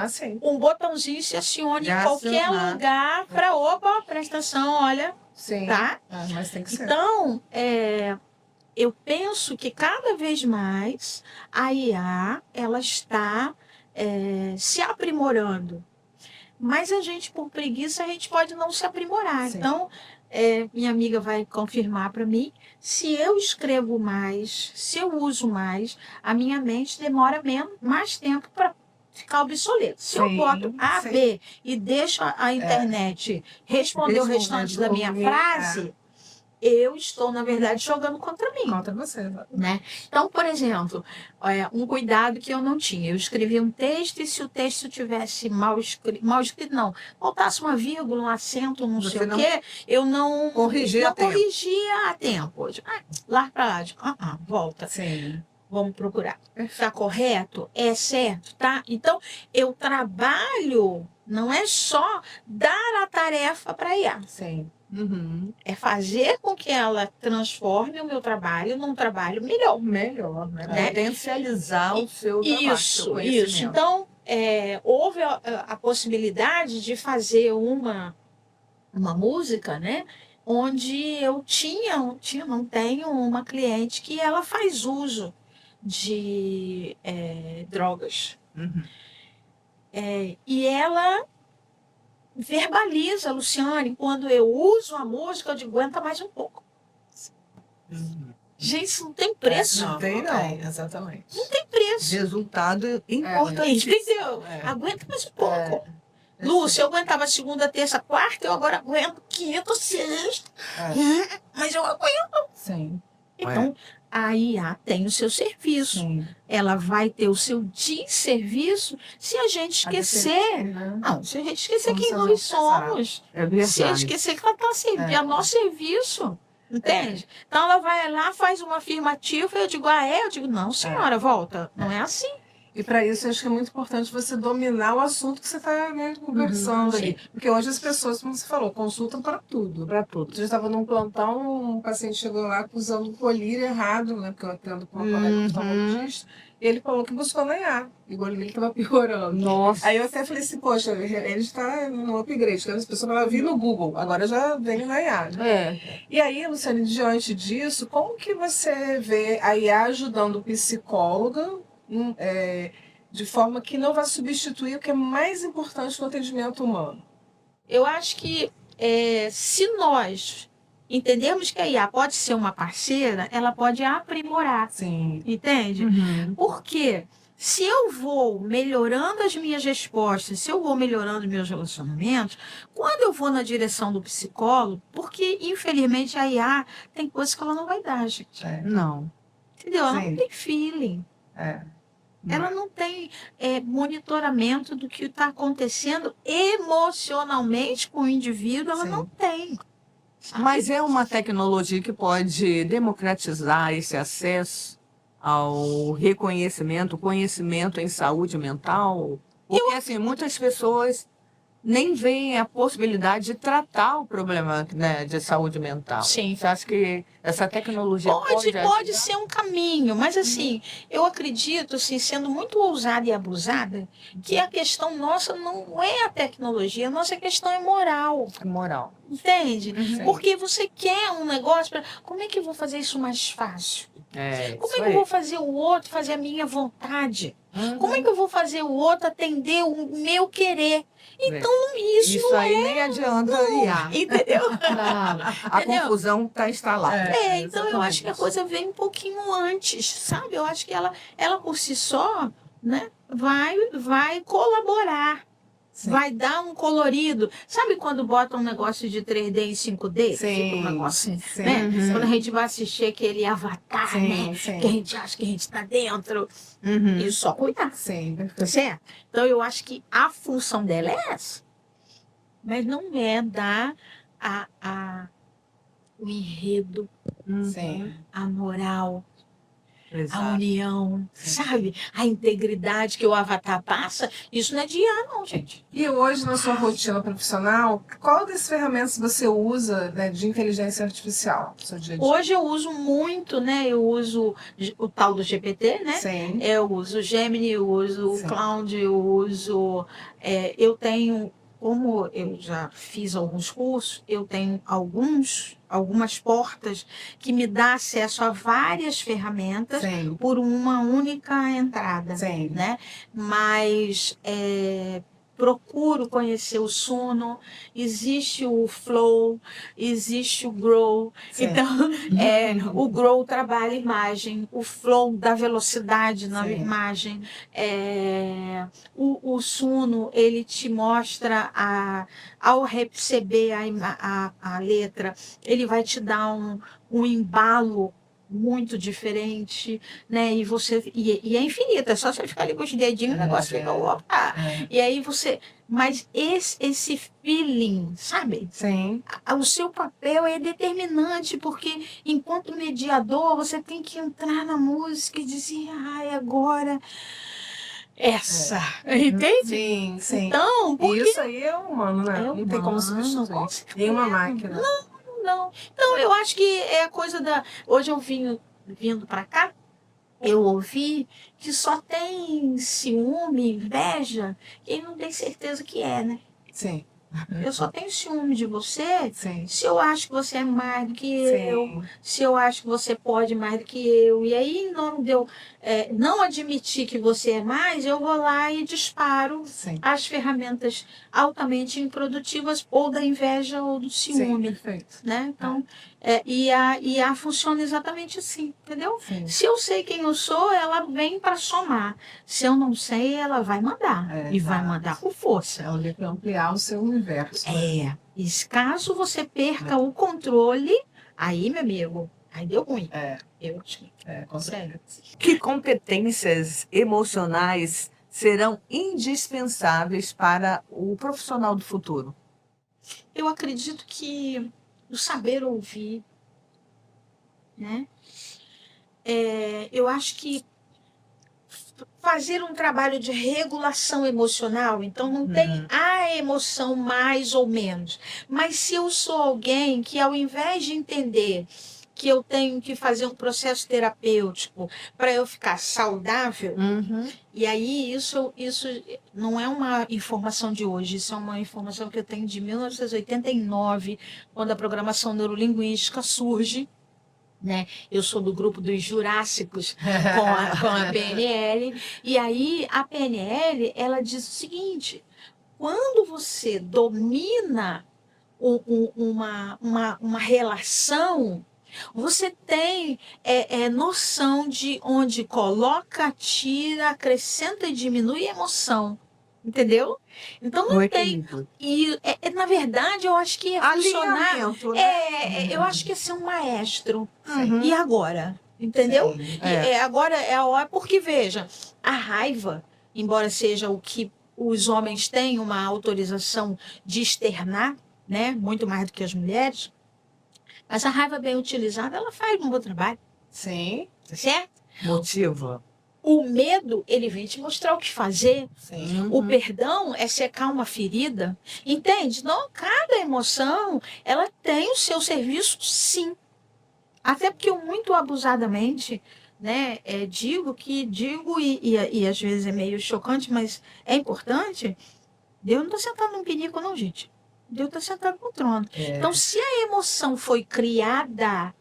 C: Sim.
D: um botãozinho se acione
B: Já
D: em qualquer
B: acionar.
D: lugar para presta atenção, olha,
C: Sim.
D: tá?
C: Mas tem que ser.
D: Então, eu penso que cada vez mais a IA ela está se aprimorando. Mas a gente, por preguiça, a gente pode não se aprimorar.
C: Sim.
D: Então, minha amiga vai confirmar para mim, se eu escrevo mais, se eu uso mais, a minha mente demora mais tempo para ficar obsoleta. Se eu
C: Sim,
D: boto A,
C: sim.
D: B e deixo a internet responder o restante da minha frase, eu estou, na verdade, jogando contra mim.
C: Contra você, exatamente.
D: Né? Então, por exemplo, um cuidado que eu não tinha. Eu escrevia um texto e se o texto tivesse mal escrito, não, faltasse uma vírgula, um acento, não
B: Você
D: sei
B: não
D: o quê, eu não
B: corrigia a tempo.
D: corrigia a tempo. Eu digo, lá para lá, digo, volta.
C: Sim.
D: Vamos procurar. Está correto? É certo, tá? Então, eu trabalho, não é só dar a tarefa para a IA.
C: Sim.
D: É fazer com que ela transforme o meu trabalho num trabalho melhor.
C: Melhor, né?
B: Potencializar o seu trabalho, seu conhecimento.
D: Isso. Então, houve a possibilidade de fazer uma música, né? Onde eu não tenho uma cliente que ela faz uso de drogas. E ela verbaliza, Luciane, quando eu uso a música, eu digo, aguenta mais um pouco. Gente, isso não tem preço.
C: Não tem, não. Exatamente.
D: Não tem preço.
B: Resultado importante.
D: Entendeu? Aguenta mais um pouco. Lúcia, eu aguentava segunda, terça, quarta, eu agora aguento quinta, sexta. Mas eu aguento.
C: Sim.
D: Então, a IA tem o seu serviço.
C: Sim.
D: Ela vai ter o seu desserviço se a gente esquecer. Não, se a gente esquecer
C: Como
D: quem
C: se
D: nós
C: não
D: somos.
B: É verdade.
D: Se a gente esquecer que ela está a nosso serviço. Entende? Então ela vai lá, faz uma afirmativa, eu digo, eu digo, não, senhora, volta. Não é assim.
C: E para isso, eu acho que é muito importante você dominar o assunto que você está conversando ali. Porque hoje as pessoas, como você falou, consultam para tudo.
B: Para tudo.
C: Eu estava num plantão, um paciente chegou lá usando colírio errado, né? Porque eu atendo com uma colega oftalmologista. E ele falou que buscou na IA. E o olho dele estava piorando.
B: Nossa.
C: Aí eu até falei assim, poxa, ele está no upgrade. Que as pessoas vão vir no Google, agora já vem na IA. Né? E aí, Luciane, diante disso, como que você vê a IA ajudando o psicólogo de forma que não vai substituir o que é mais importante no atendimento humano?
D: Eu acho que se nós entendermos que a IA pode ser uma parceira, ela pode aprimorar.
C: Sim.
D: Entende? Porque se eu vou melhorando as minhas respostas, se eu vou melhorando meus relacionamentos, quando eu vou na direção do psicólogo, porque infelizmente a IA tem coisas que ela não vai dar, gente.
B: Não.
D: Entendeu? Ela
C: Sim.
D: não tem feeling. Ela não tem monitoramento do que está acontecendo emocionalmente com o indivíduo, ela
C: Sim.
D: não tem.
B: Mas é uma tecnologia que pode democratizar esse acesso ao reconhecimento, conhecimento em saúde mental? Porque, assim, muitas pessoas nem veem a possibilidade de tratar o problema, né, de saúde mental.
D: Sim.
B: Você acha que essa tecnologia
D: Pode
B: ajudar?
D: ser um caminho, mas assim, eu acredito, assim, sendo muito ousada e abusada, que a questão nossa não é a tecnologia, a nossa questão é moral,
B: Moral.
D: entende?
C: Sim.
D: Porque você quer um negócio, como é que eu vou fazer isso mais fácil? Como é que eu vou fazer o outro fazer a minha vontade? Como é que eu vou fazer o outro atender o meu querer? Então, isso
B: Isso
D: não
B: aí
D: é,
B: nem adianta ir.
D: entendeu?
B: A
D: Entendeu?
B: confusão está instalada.
D: Então eu acho que a coisa vem um pouquinho antes, sabe? Eu acho que ela por si só, né, vai colaborar.
C: Sim.
D: Vai dar um colorido. Sabe quando bota um negócio de 3D e 5D?
C: Sim,
D: Fica um negócio,
C: sim.
D: né?
B: Uhum.
D: Quando a gente vai assistir aquele Avatar, né?
C: Sim,
D: Que a gente acha que a gente está dentro.
B: Uhum.
D: E só cuidar,
C: sim.
D: tá certo? Então eu acho que a função dela é essa. Mas não é dar o enredo,
C: Sim.
D: a moral, a
B: Exato.
D: união, sabe? A integridade que o Avatar passa. Isso não é de IA, não, gente.
C: E hoje, na sua rotina profissional, qual das ferramentas você usa, né, de inteligência artificial no seu dia a dia?
D: Hoje eu uso muito, né? Eu uso o tal do GPT, né?
C: Sim.
D: Eu uso o Gemini, eu uso o
C: Sim.
D: Cloud, eu uso. Eu tenho, como eu já fiz alguns cursos, eu tenho algumas portas que me dá acesso a várias ferramentas
C: Sim.
D: por uma única entrada,
C: Sim.
D: né? Mas procuro conhecer o Suno, existe o Flow, existe o Grow.
C: Sim.
D: Então, o Grow trabalha a imagem, o Flow dá velocidade na
C: Sim.
D: imagem, o Suno, ele te mostra, ao receber a letra, ele vai te dar um embalo muito diferente, né? E é infinito, é só você ficar ali com os dedinhos, o negócio fica opa. E aí mas esse feeling, sabe?
C: Sim.
D: O seu papel é determinante, porque enquanto mediador, você tem que entrar na música e dizer, ai, agora essa, entende?
C: Sim, sim.
D: Então,
C: E isso aí é humano, né?
D: É
C: Não tem como
D: humano,
C: substituir.
D: com
C: Nenhuma
D: certeza.
C: máquina.
D: Não. Então, eu acho que é a coisa da. Hoje eu vindo para cá, eu ouvi que só tem ciúme, inveja, quem não tem certeza que é, né?
C: Sim.
D: Eu só tenho ciúme de você
C: Sim.
D: se eu acho que você é mais do que eu,
C: Sim.
D: se eu acho que você pode mais do que eu. E aí, em nome de eu não admitir que você é mais, eu vou lá e disparo
C: Sim.
D: as ferramentas altamente improdutivas ou da inveja ou do
C: Sim,
D: ciúme.
C: perfeito.
D: Né? Então, e a funciona exatamente assim, entendeu?
C: Sim.
D: Se eu sei quem eu sou, ela vem para somar. Se eu não sei, ela vai mandar. E vai
C: exato.
D: mandar com força.
C: É ali para ampliar o seu universo. Né?
D: E caso você perca o controle, aí, meu amigo, aí deu ruim. Eu te
C: Com
D: sério.
B: Que competências emocionais serão indispensáveis para o profissional do futuro?
D: Eu acredito que o saber ouvir, né? Eu acho que fazer um trabalho de regulação emocional, então não tem a emoção mais ou menos. Mas se eu sou alguém que, ao invés de entender que eu tenho que fazer um processo terapêutico para eu ficar saudável, e aí isso não é uma informação de hoje, isso é uma informação que eu tenho de 1989, quando a programação neurolinguística surge. Né? Eu sou do grupo dos Jurássicos com a PNL, e aí a PNL ela diz o seguinte: quando você domina uma relação, você tem noção de onde coloca, tira, acrescenta e diminui a emoção. Entendeu? Então não tem. E na verdade eu acho que é funcionar.
B: Alinhamento, né?
D: Eu acho que é ser um maestro. E agora? Entendeu?
C: Sim.
D: Agora é a hora, porque veja, a raiva, embora seja o que os homens têm uma autorização de externar, né? Muito mais do que as mulheres, mas a raiva bem utilizada, ela faz um bom trabalho.
C: Sim.
D: Certo?
B: Motiva.
D: O medo, ele vem te mostrar o que fazer.
C: Sim.
D: O perdão é secar uma ferida. Entende? Não, cada emoção, ela tem o seu serviço, sim. Até porque eu muito abusadamente, né, digo e às vezes é meio chocante, mas é importante, Deus não está sentado num pinico não, gente. Deus está sentado no trono. Então, se a emoção foi criada,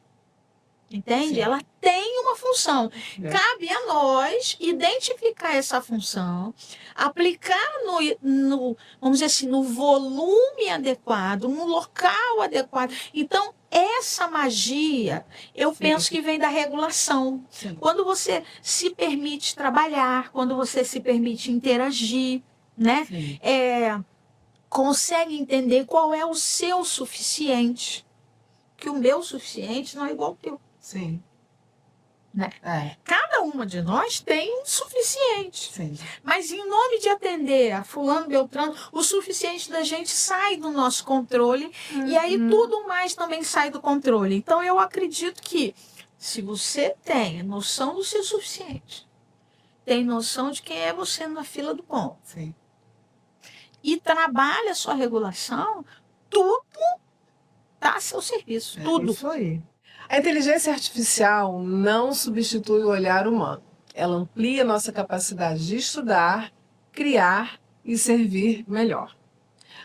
D: Entende?
B: Sim.
D: Ela tem uma função.
B: É.
D: Cabe a nós identificar essa função, aplicar vamos dizer assim, no volume adequado, no local adequado. Então, essa magia, eu
B: Sim.
D: penso que vem da regulação.
B: Sim.
D: Quando você se permite trabalhar, quando você se permite interagir, né?
B: Sim.
D: Consegue entender qual é o seu suficiente. Que o meu suficiente não é igual ao teu.
C: Sim.
D: Né?
C: É,
D: Cada uma de nós tem um suficiente.
C: sim.
D: Mas em nome de atender a fulano, beltrano, o suficiente da gente sai do nosso controle e aí tudo mais também sai do controle. Então eu acredito que se você tem noção do seu suficiente, tem noção de quem é você na fila do pão
C: Sim.
D: e trabalha a sua regulação, tudo está a seu serviço. Tudo.
B: Isso aí.
C: A inteligência artificial não substitui o olhar humano. Ela amplia nossa capacidade de estudar, criar e servir melhor.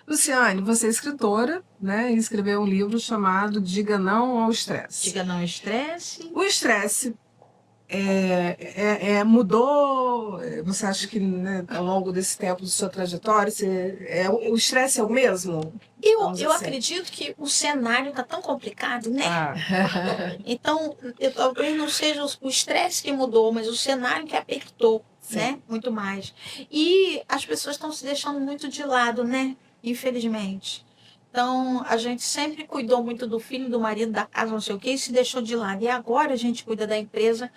C: Luciane, você é escritora, né? E escreveu um livro chamado Diga Não ao Estresse.
D: Diga não ao estresse.
C: O estresse mudou? Você acha que, né, ao longo desse tempo de sua trajetória, o estresse é o mesmo?
D: Eu
C: Vamos assim.
D: acredito que o cenário está tão complicado, né?
B: Ah,
D: Então, talvez não seja o estresse que mudou, mas o cenário que apertou,
C: Sim.
D: né? Muito mais. E as pessoas estão se deixando muito de lado, né? Infelizmente. Então, a gente sempre cuidou muito do filho, do marido, da casa, não sei o quê, e se deixou de lado. E agora a gente cuida da empresa,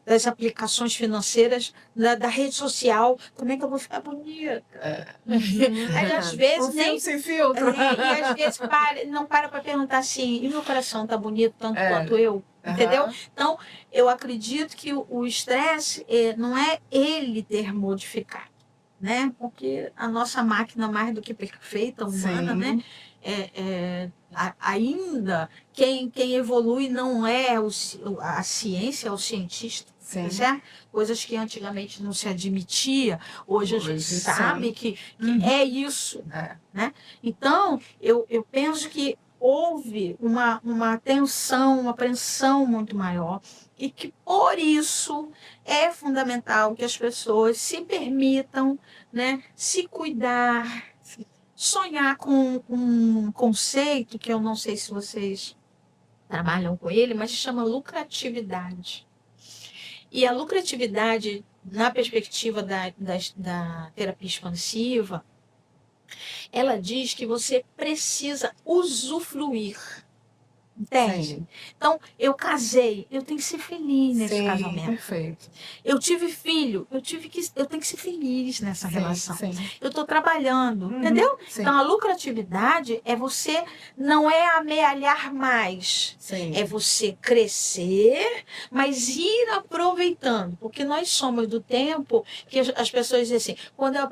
D: das aplicações financeiras, da rede social. Como é que eu vou ficar bonita? Aí, às vezes,
C: Um
D: nem
C: filme sem filtro.
D: e às vezes não para perguntar assim, e meu coração tá bonito tanto
C: É.
D: quanto eu? Entendeu?
C: Aham.
D: Então, eu acredito que o estresse não é ele ter modificado, né? Porque a nossa máquina mais do que perfeita, humana,
C: Sim.
D: né? Ainda quem evolui não é a ciência, é o cientista.
C: Sim.
D: Tá certo? Coisas que antigamente não se admitia, hoje a gente
C: Hoje,
D: sabe
C: sim.
D: que
C: Uhum.
D: é isso.
C: É.
D: Né? Então, eu penso que houve uma tensão, uma apreensão muito maior e que, por isso, é fundamental que as pessoas se permitam, né, se cuidar, sonhar com um conceito que eu não sei se vocês trabalham com ele, mas se chama lucratividade. E a lucratividade, na perspectiva da terapia expansiva, ela diz que você precisa usufruir. Entende?
C: Sim.
D: Então, eu casei, eu tenho que ser feliz nesse
C: Sim,
D: casamento.
C: perfeito.
D: Eu tive filho, eu tenho que ser feliz nessa relação.
C: Sim.
D: Eu estou trabalhando,
C: Uhum.
D: entendeu?
C: Sim.
D: Então, a lucratividade é você, não é amealhar mais,
C: Sim.
D: é você crescer, mas ir aproveitando. Porque nós somos do tempo que as pessoas dizem assim, quando eu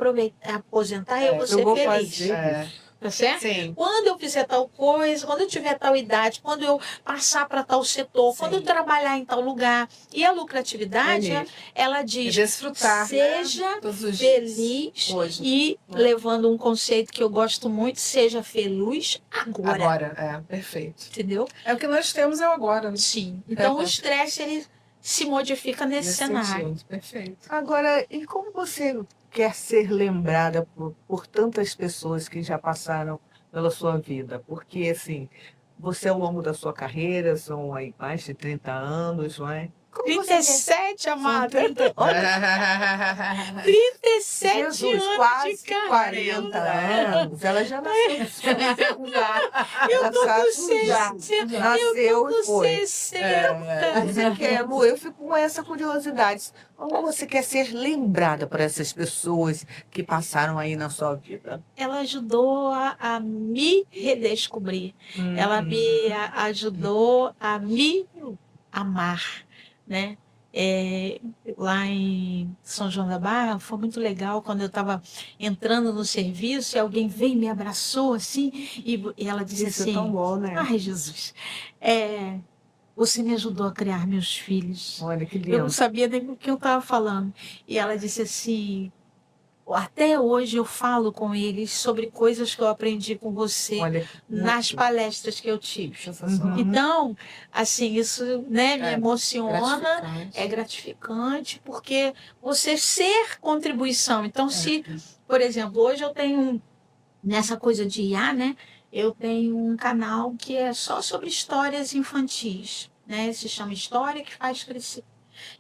D: aposentar, eu vou ser
B: eu vou
D: feliz.
B: fazer.
D: Tá certo?
C: Sim.
D: Quando eu fizer tal coisa, quando eu tiver tal idade, quando eu passar para tal setor,
C: Sim.
D: quando eu trabalhar em tal lugar. E a lucratividade,
C: É
D: ela
C: É
D: diz,
C: desfrutar,
D: seja
C: né? Todos os dias.
D: feliz
C: Hoje.
D: e, levando um conceito que eu gosto muito, seja feliz agora.
C: Agora, perfeito.
D: Entendeu?
C: É o que nós temos é o agora, né?
D: Sim. Então, o estresse, ele se modifica nesse cenário.
C: sentido. Perfeito.
B: Agora, e como você quer ser lembrada por tantas pessoas que já passaram pela sua vida? Porque, assim, você ao longo da sua carreira, são aí mais de 30 anos, não é? Como você quer?
D: 37,
B: São
D: amada.
B: 30, olha,
D: 37
B: Jesus,
D: anos
B: quase
D: de carreira.
B: 40 anos. Ela já nasceu no seu lugar.
D: Eu
B: Ela
D: tô
B: sabe
D: com
B: já.
D: 60.
B: Nasceu
D: Eu tô
B: e
D: com
B: foi.
D: 60.
B: Você quer, Lu, eu fico com essa curiosidade. Como você quer ser lembrada por essas pessoas que passaram aí na sua vida?
D: Ela ajudou a me redescobrir. Ela me ajudou a me amar, né? Lá em São João da Barra, foi muito legal quando eu estava entrando no serviço e alguém veio e me abraçou assim, e ela disse
B: Isso é
D: assim,
B: tão bom, né?
D: ai, Jesus, você me ajudou a criar meus filhos.
B: Olha que
D: Eu não
B: lindo.
D: sabia nem com quem eu estava falando. E ela disse assim, Até hoje eu falo com eles sobre coisas que eu aprendi com você
B: Olha,
D: nas palestras que eu tive.
C: Sensacional.
D: Então, assim, isso, né, me emociona,
C: Gratificante.
D: é gratificante, porque você ser contribuição. Então, se, por exemplo, hoje eu tenho, nessa coisa de IA, né, eu tenho um canal que é só sobre histórias infantis, né, se chama História que Faz Crescer.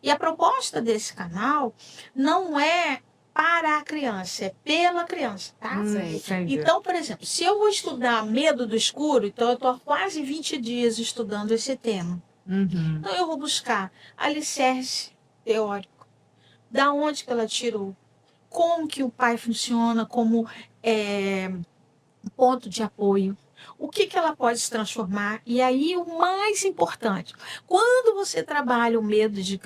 D: E a proposta desse canal não é para a criança, é pela criança, tá?
B: entendi.
D: Então, por exemplo, se eu vou estudar medo do escuro, então eu estou há quase 20 dias estudando esse tema.
B: Uhum.
D: Então eu vou buscar alicerce teórico. Da onde que ela tirou? Como que o pai funciona como ponto de apoio? O que que ela pode se transformar? E aí o mais importante, quando você trabalha o medo de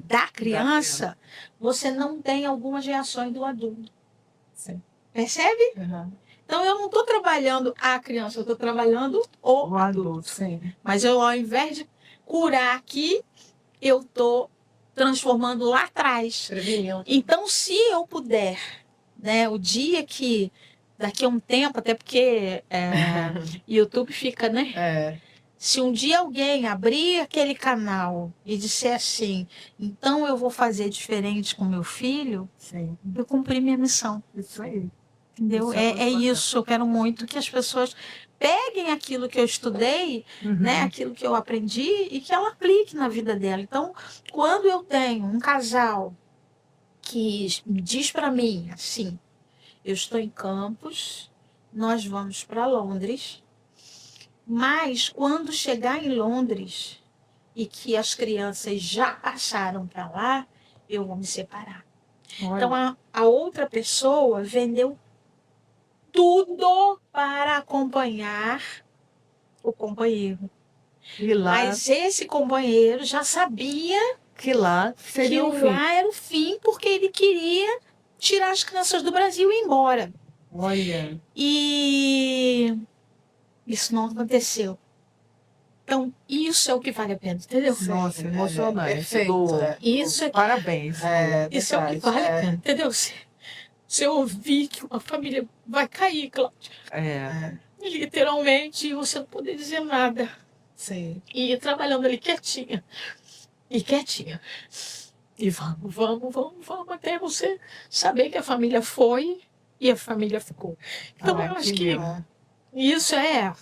D: da criança, você não tem algumas reações do adulto.
C: Sim.
D: Percebe?
C: Uhum.
D: Então eu não estou trabalhando a criança, eu estou trabalhando o
B: O adulto.
C: Sim.
D: Mas eu, ao invés de curar aqui, eu estou transformando lá atrás.
C: Prevenindo.
D: Então, se eu puder, né, o dia que, daqui a um tempo, até porque YouTube fica, né?
C: É.
D: Se um dia alguém abrir aquele canal e disser assim, então eu vou fazer diferente com meu filho,
B: Sim.
D: eu cumpri minha missão.
B: Isso aí.
D: Entendeu?
C: Isso é muito
D: É
C: bacana.
D: isso. Eu quero muito que as pessoas peguem aquilo que eu estudei, né, aquilo que eu aprendi e que ela aplique na vida dela. Então, quando eu tenho um casal que diz para mim assim, eu estou em Campos, nós vamos para Londres, mas quando chegar em Londres e que as crianças já passaram para lá, eu vou me separar. Então, a outra pessoa vendeu tudo para acompanhar o companheiro.
B: E lá,
D: Mas esse companheiro já sabia
B: que lá seria
D: que
B: o fim.
D: lá era o fim, porque ele queria tirar as crianças do Brasil e ir embora.
B: Olha.
D: E isso não aconteceu. Então, isso é o que vale a pena, entendeu?
C: Sim.
B: Nossa, emocionante.
C: Perfeito.
D: Isso é,
B: Parabéns.
D: isso é o que vale a pena, entendeu? Se eu ouvir que uma família vai cair, Cláudia, literalmente, você não poder dizer nada.
C: Sim.
D: E ir trabalhando ali quietinha. E quietinha. E vamos, até você saber que a família foi e a família ficou. Então, eu acho que isso é...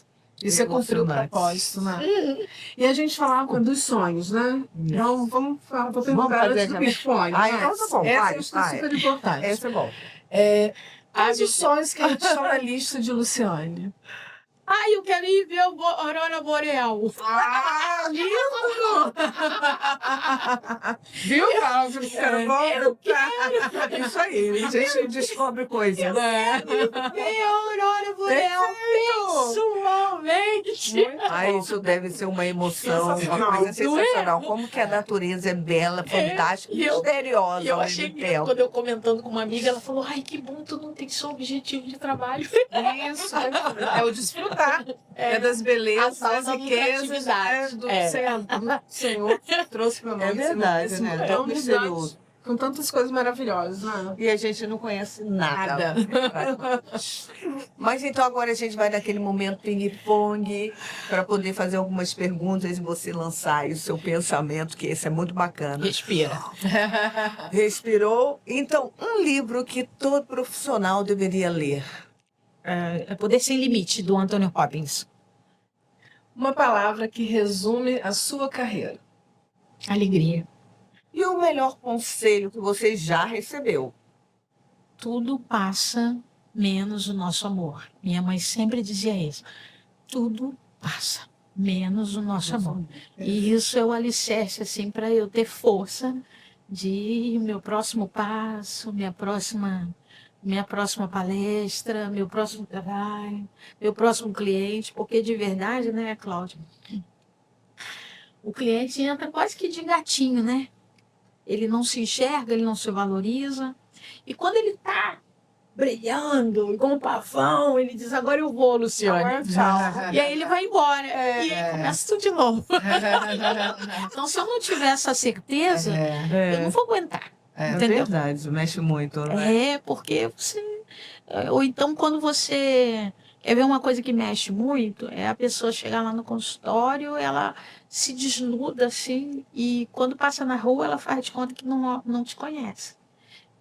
C: Isso é cumprir o
B: Emocionante.
C: propósito, né? E a gente falava dos sonhos, né? Então, vou perguntar
B: fazer
C: antes dos sonhos.
B: Ah,
C: né?
B: então tá bom,
C: Essa
B: vai,
C: eu acho que é
B: vai.
C: super importante.
B: Esse é bom.
C: Quais os sonhos que a gente está na lista de Luciane?
D: Ai, eu quero ir ver a Aurora Boreal.
C: Ah, lindo! Viu, Cláudio?
D: Eu quero
B: Isso aí, a gente descobre coisas.
D: ver a Aurora Boreal pessoalmente.
B: Ah, isso deve ser uma emoção, uma
C: Sensacional.
B: coisa sensacional. Como que a natureza é bela, fantástica,
D: E eu-
B: misteriosa
D: E eu
B: ao
D: achei
B: mesmo
D: que
B: tempo.
D: quando eu comentando com uma amiga, ela falou, ai, que bom, tu não tem só objetivo de trabalho.
C: Isso, é o desfrutar. É das belezas,
D: A
C: das
D: falta de
C: riquezas
D: lucratividade.
C: do
D: É.
C: céu. O Senhor trouxe para nós.
B: É verdade, né? Tão
C: mundo
B: misterioso.
C: com tantas coisas maravilhosas, né?
B: E a gente não conhece nada.
C: Nada.
B: Mas então agora a gente vai naquele momento ping-pong para poder fazer algumas perguntas e você lançar aí o seu pensamento, que esse é muito bacana.
D: Respira.
B: Respirou? Então, um livro que todo profissional deveria ler.
D: É Poder Sem Limite, do Anthony Robbins.
C: Uma palavra que resume a sua carreira.
D: Alegria.
B: E o melhor conselho que você já recebeu?
D: Tudo passa menos o nosso amor. Minha mãe sempre dizia isso. Tudo passa menos o nosso amor. E isso é o alicerce, assim, para eu ter força de meu próximo passo, minha próxima palestra, meu próximo trabalho, meu próximo cliente, porque de verdade, né, Cláudia? O cliente entra quase que de gatinho, né? Ele não se enxerga, ele não se valoriza. E quando ele está brilhando, igual um pavão, ele diz, agora eu vou, Luciane.
B: Agora tchau.
D: E aí ele vai embora. E aí começa tudo de novo. Então, se eu não tiver essa certeza, eu não vou aguentar.
B: É
D: Entendeu?
B: verdade, mexe muito, né?
D: É, porque você. Ou então, quando você. Quer ver uma coisa que mexe muito? É a pessoa chegar lá no consultório, ela se desnuda assim, e quando passa na rua, ela faz de conta que não te conhece.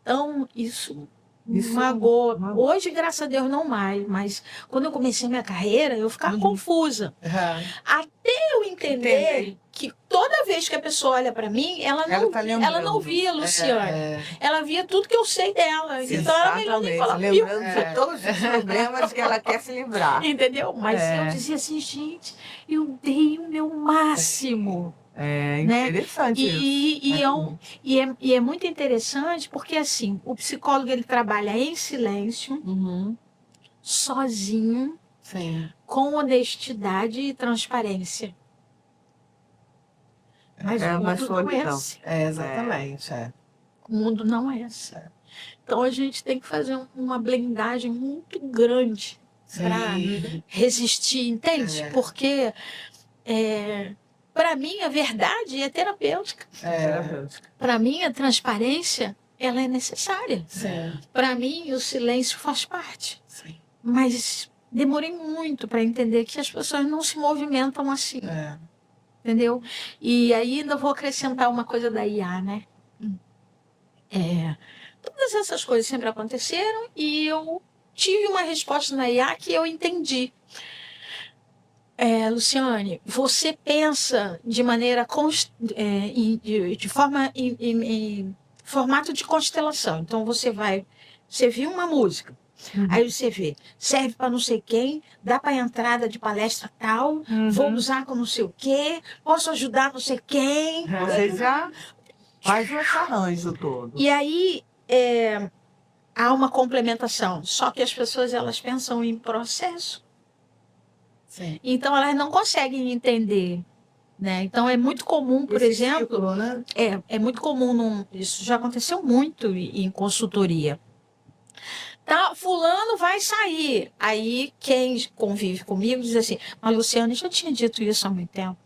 D: Então, isso
B: Isso
D: magoa.
B: magoa.
D: Hoje, graças a Deus, não mais, mas quando eu comecei minha carreira, eu ficava
B: Uhum.
D: confusa. Até eu entender que toda vez que a pessoa olha para mim, ela
B: Ela
D: não,
B: tá
D: ela não
B: lembrando.
D: via a Luciane. Ela via tudo que eu sei dela. Então, era melhor nem
B: Exatamente.
D: falar
B: Lembrando
C: É.
B: de todos os problemas que ela quer se livrar.
D: entendeu? Mas
B: É.
D: eu dizia assim, gente, eu dei o meu máximo.
B: É
D: Né?
B: interessante isso.
D: E é muito interessante porque, assim, o psicólogo ele trabalha em silêncio,
C: Uhum.
D: sozinho,
C: Sim.
D: com honestidade e transparência. Mas
B: É
D: o
B: uma
D: mundo não é
B: solidão.
D: assim.
C: Exatamente.
D: O mundo não é assim. Então a gente tem que fazer uma blindagem muito grande para resistir, entende?
C: É.
D: Porque para mim a verdade é terapêutica. Para mim a transparência ela é necessária.
C: Sim.
D: Para mim o silêncio faz parte.
C: Sim.
D: Mas demorei muito para entender que as pessoas não se movimentam assim,
C: É.
D: entendeu? E aí ainda vou acrescentar uma coisa da IA, né? Todas essas coisas sempre aconteceram e eu tive uma resposta na IA que eu entendi. Luciane, você pensa de maneira de forma em formato de constelação. Então você viu uma música, aí você vê, serve para não sei quem, dá para entrada de palestra tal, vou usar com não sei o quê, posso ajudar não sei quem.
B: Você já faz esse arranjo todo.
D: E aí há uma complementação, só que as pessoas elas pensam em processo.
C: Sim.
D: Então elas não conseguem entender, né? Então é muito comum, por
B: Esse
D: exemplo,
B: ciclo, né?
D: é muito comum, isso já aconteceu muito em consultoria. Tá, fulano vai sair. Aí quem convive comigo diz assim, mas Luciane já tinha dito isso há muito tempo.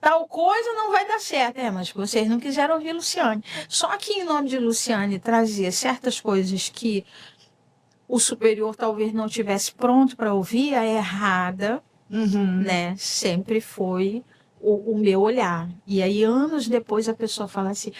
D: Tal coisa não vai dar certo. Mas vocês não quiseram ouvir Luciane. Só que em nome de Luciane trazia certas coisas que o superior talvez não tivesse pronto para ouvir, a errada, né? Sempre foi o meu olhar. E aí, anos depois, a pessoa fala assim.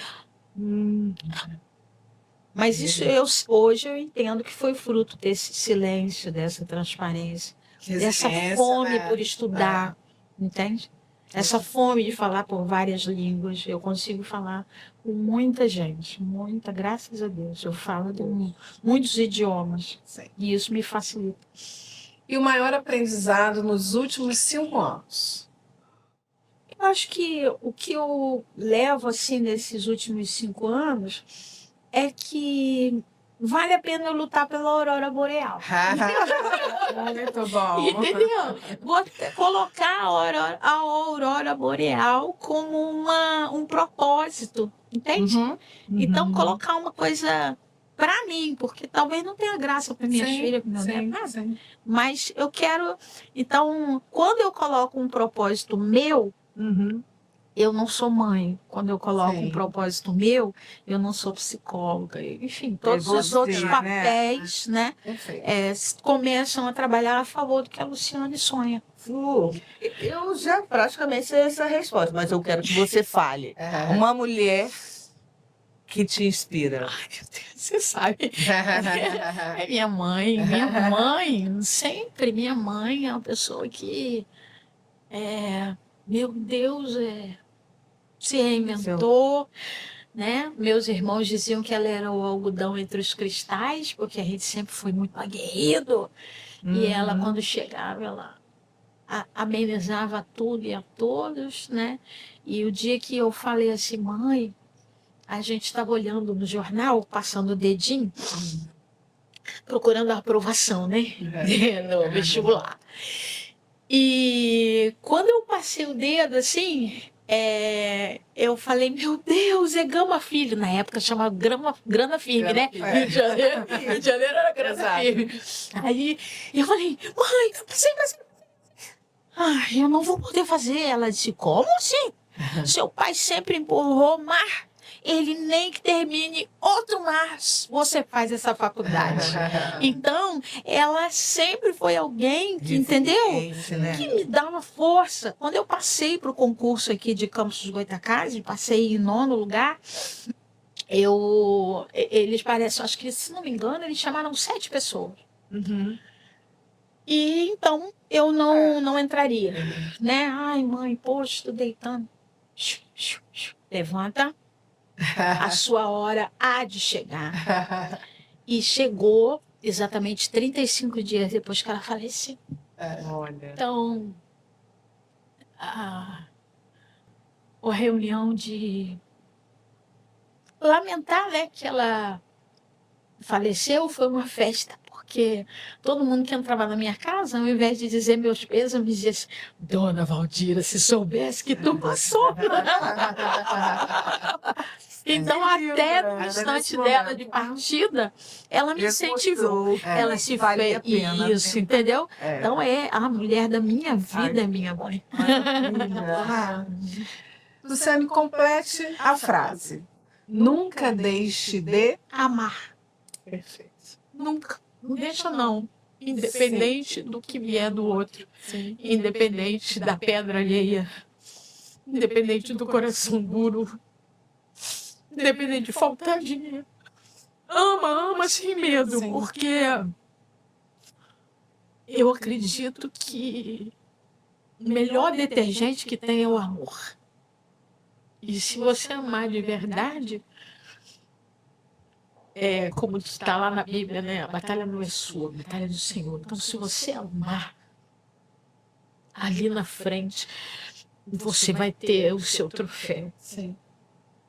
D: Mas isso hoje eu entendo que foi fruto desse silêncio, dessa transparência, dessa fome por estudar, entende? Essa fome de falar por várias línguas. Eu consigo falar com muita gente, graças a Deus. Eu falo de muitos idiomas.
C: Sim.
D: E isso me facilita.
C: E o maior aprendizado nos últimos 5 anos?
D: Eu acho que o que eu levo assim nesses últimos 5 anos é que vale a pena eu lutar pela aurora boreal.
C: Muito bom.
D: Entendeu? Colocar a aurora boreal como um propósito, entende? Então, colocar uma coisa para mim, porque talvez não tenha graça para minhas filhas, para meu neto,
C: Sim.
D: mas eu quero. Então, quando eu coloco um propósito meu, eu não sou mãe. Quando eu coloco um propósito meu, eu não sou psicóloga. Enfim, todos os outros papéis, né, começam a trabalhar a favor do que a Luciane sonha.
B: Eu já praticamente sei essa resposta, mas eu quero que você fale. Uma mulher que te inspira.
D: Ai, meu Deus, você sabe. É minha mãe. Minha mãe, sempre minha mãe é uma pessoa que, meu Deus, se reinventou, né? Meus irmãos diziam que ela era o algodão entre os cristais, porque a gente sempre foi muito aguerrido. E ela, quando chegava, ela amenizava tudo e a todos, né? E o dia que eu falei assim, mãe, a gente estava olhando no jornal, passando o dedinho, procurando a aprovação, né? No vestibular. E quando eu passei o dedo assim, eu falei, meu Deus, é Gama Filho. Na época chamava Grana Firme, né? Rio de Janeiro era Grana Firme. Aí eu falei, mãe, eu passei. Ai, eu não vou poder fazer. Ela disse, como assim? Seu pai sempre empurrou mar ele nem que termine outro mais, você faz essa faculdade. Então, ela sempre foi alguém que, entendeu?
B: Resiliente, né?
D: Que me dava força. Quando eu passei para o concurso aqui de Campos dos Goytacazes, passei em 9º lugar, eles parecem, acho que, se não me engano, eles chamaram 7 pessoas.
C: Uhum.
D: E então eu não entraria, né? Ai, mãe, poxa, estudei tanto. Levanta, a sua hora há de chegar. E chegou exatamente 35 dias depois que ela faleceu.
C: Olha.
D: Então, a reunião de lamentar, né, que ela faleceu foi uma festa, porque todo mundo que entrava na minha casa, ao invés de dizer meus pêsames, dizia assim, Dona Valdira, se soubesse que tu passou. Então, até no instante dela de partida, ela me incentivou. Ela se
B: vale a
D: fez
B: pena,
D: isso,
B: né?
D: entendeu? Então, é a mulher da minha vida, é minha mãe.
C: Luciane, complete a frase. Nunca deixe de...
D: Amar.
C: Perfeito.
D: Nunca. Não deixa, não. Independente do que vier do outro.
C: Sim.
D: Independente da pedra alheia. Independente do coração duro. Independente de faltar dinheiro. Ama sem medo.
C: Sim.
D: Porque eu acredito que o melhor detergente que tem é o amor. E se você amar de verdade, como está lá na Bíblia, né? A batalha não é sua, a batalha é do Senhor. Então, se você amar, ali na frente, você vai ter o seu troféu.
C: Sim.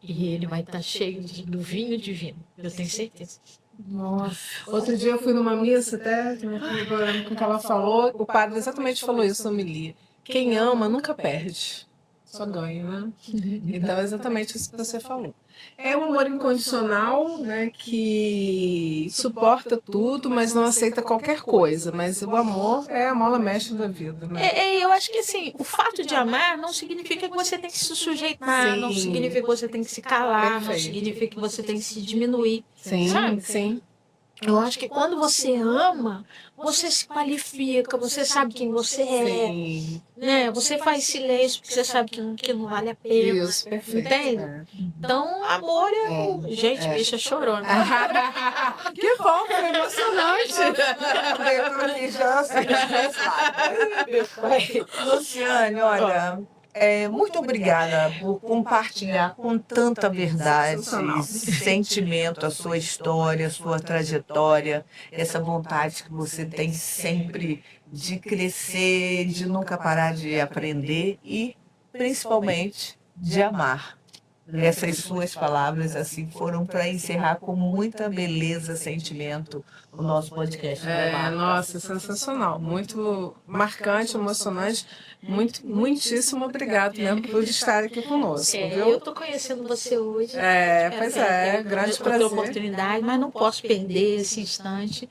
D: E ele vai estar cheio do vinho divino. Eu tenho certeza.
C: Nossa. Outro dia eu fui numa missa, até com o que ela falou, o padre exatamente falou isso na homilia. Quem ama nunca perde, só ganha, né? Então é exatamente isso que você falou. É um amor incondicional, né, que suporta tudo, mas não aceita qualquer coisa. Mas o amor é a mola mestra da vida, né?
D: Eu acho que assim, o fato de amar não significa que você tem que se sujeitar, não
C: Sim.
D: significa que você tem que se calar, não
C: Perfeito.
D: significa que você tem que se diminuir.
C: Sim,
D: Sabe?
C: sim.
D: Eu acho que quando você ama, você se qualifica, você sabe quem você é,
C: Sim.
D: né? Você faz silêncio porque você sabe que não vale a pena.
C: Isso, perfeito.
D: Entende?
C: É.
D: Então, amor Gente, bicha chorona.
C: Que bom, foi emocionante.
B: Luciane, olha, muito obrigada por compartilhar com tanta verdade,
C: Sensacional.
B: sentimento, a sua história, a sua trajetória, essa vontade que você tem sempre de crescer, de nunca parar de aprender e, principalmente, de amar. Essas suas palavras assim foram para encerrar com muita beleza, sentimento o nosso podcast.
C: Nossa, sensacional. Muito marcante, emocionante. Muitíssimo obrigado mesmo por estar aqui conosco,
D: Eu
C: viu?
D: estou conhecendo você hoje.
C: Pois é, grande prazer.
D: Oportunidade, mas não posso perder esse instante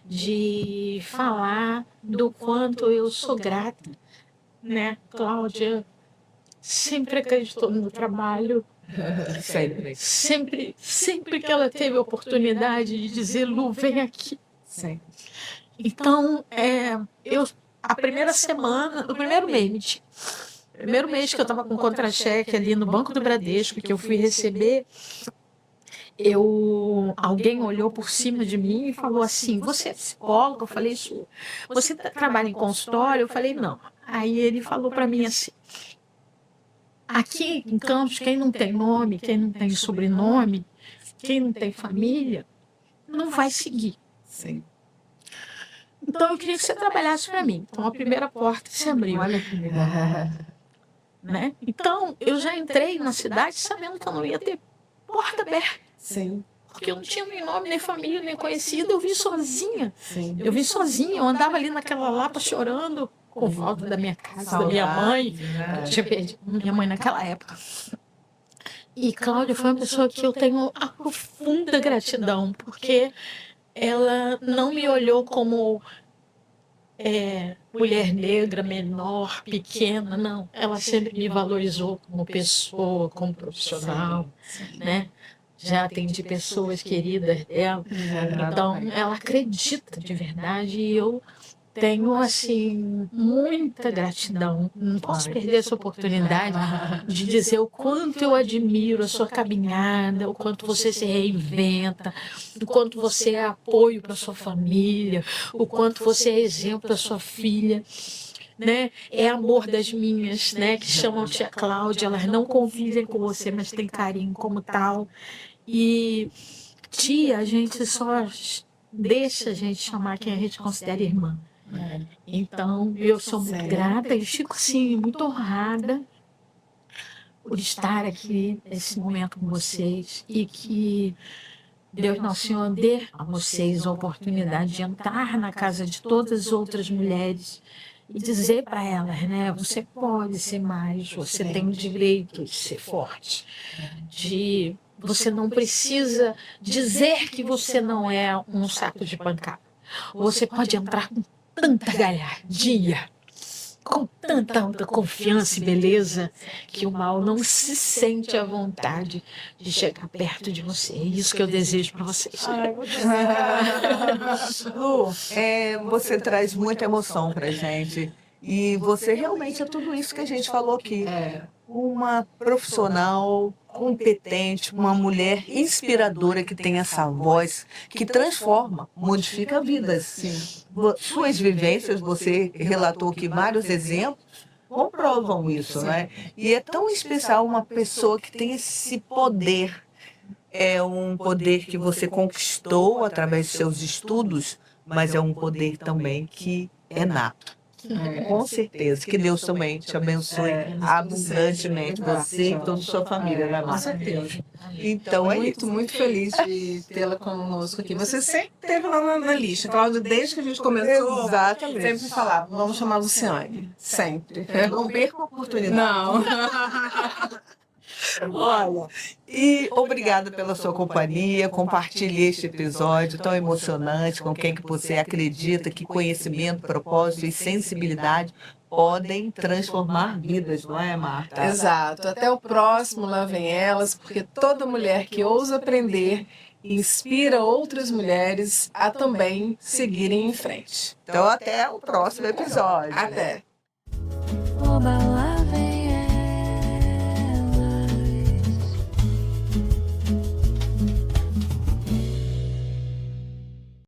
D: de falar do quanto eu sou grata, né? Cláudia sempre acreditou no meu trabalho. Sempre que ela teve a oportunidade de dizer, Lu, vem aqui.
C: Sim.
D: Então, a primeira semana, no primeiro mês, que eu estava com contra-cheque ali no Banco do Bradesco, que eu fui receber, alguém olhou por cima de mim e falou assim, você é psicóloga? Eu falei, isso. Você trabalha em consultório? Eu falei, não. Aí ele falou para mim assim, aqui em Campos, quem não tem nome, quem não tem sobrenome, quem não tem família, não vai seguir.
C: Sim.
D: Então eu queria que você trabalhasse para mim. Então a primeira porta se abriu.
C: Olha que legal.
D: Né? Então eu já entrei na cidade sabendo que eu não ia ter porta aberta.
C: Sim.
D: Porque eu não tinha nem nome, nem família, nem conhecida. Eu vim sozinha.
C: Sim.
D: Eu vim sozinha. Eu andava ali naquela Lapa chorando com falta da minha casa, da minha mãe. Eu tinha perdido minha mãe naquela época. E Cláudia foi uma pessoa que eu tenho a profunda gratidão, porque ela não me olhou como
E: mulher negra, menor, pequena, não. Ela sempre me valorizou como pessoa, como profissional, né? Já atendi pessoas queridas dela. Então, ela acredita de verdade e eu tenho, assim, muita gratidão. Não posso perder essa oportunidade de dizer o quanto eu admiro a sua caminhada, o quanto você se reinventa, o quanto você é apoio para sua família, o quanto você é exemplo para sua filha. Né? É amor das minhas, né? Que chamam tia Cláudia, elas não convivem com você, mas têm carinho como tal. E tia, a gente só deixa a gente chamar quem a gente considera irmã. Então, eu sou muito grata e fico, assim, muito honrada por estar aqui nesse momento com vocês e que Deus Nosso Senhor dê a vocês a oportunidade de entrar na casa de todas as outras mulheres e dizer para elas, né, você pode ser mais, você tem o direito de ser forte, você não precisa dizer que você não é um saco de pancada. Você pode entrar com tanta galhardia, com tanta confiança e beleza, que o mal não se sente à vontade de chegar perto de você. É isso que eu desejo para vocês.
B: Lu, você traz muita emoção pra gente. E você realmente é tudo isso que a gente falou aqui. Uma profissional competente, uma mulher inspiradora que tem essa voz que transforma, modifica vidas. Suas vivências, você relatou aqui vários exemplos, comprovam isso, né? E é tão especial uma pessoa que tem esse poder. É um poder que você conquistou através de seus estudos, mas é um poder também que é nato. Com certeza. Que Deus também te abençoe abundantemente, você e toda a sua família, né,
C: Com
B: Marta?
C: certeza.
B: Então é
C: Muito,
B: isso.
C: muito feliz de tê-la conosco aqui. Você sempre esteve lá na lista, Cláudia, desde que a gente começou.
B: Exatamente.
C: Sempre falava, vamos chamar a Luciane. Sempre.
B: Não perca a oportunidade.
C: Não.
B: Olha, e obrigada pela sua companhia. Compartilhe este episódio tão emocionante com quem que você acredita que conhecimento, propósito e sensibilidade podem transformar vidas, não é, Marta?
C: Exato. Até o próximo Lá Vem Elas, porque toda mulher que ousa aprender inspira outras mulheres a também seguirem em frente.
B: Então, até o próximo episódio.
C: Até.
A: Oba,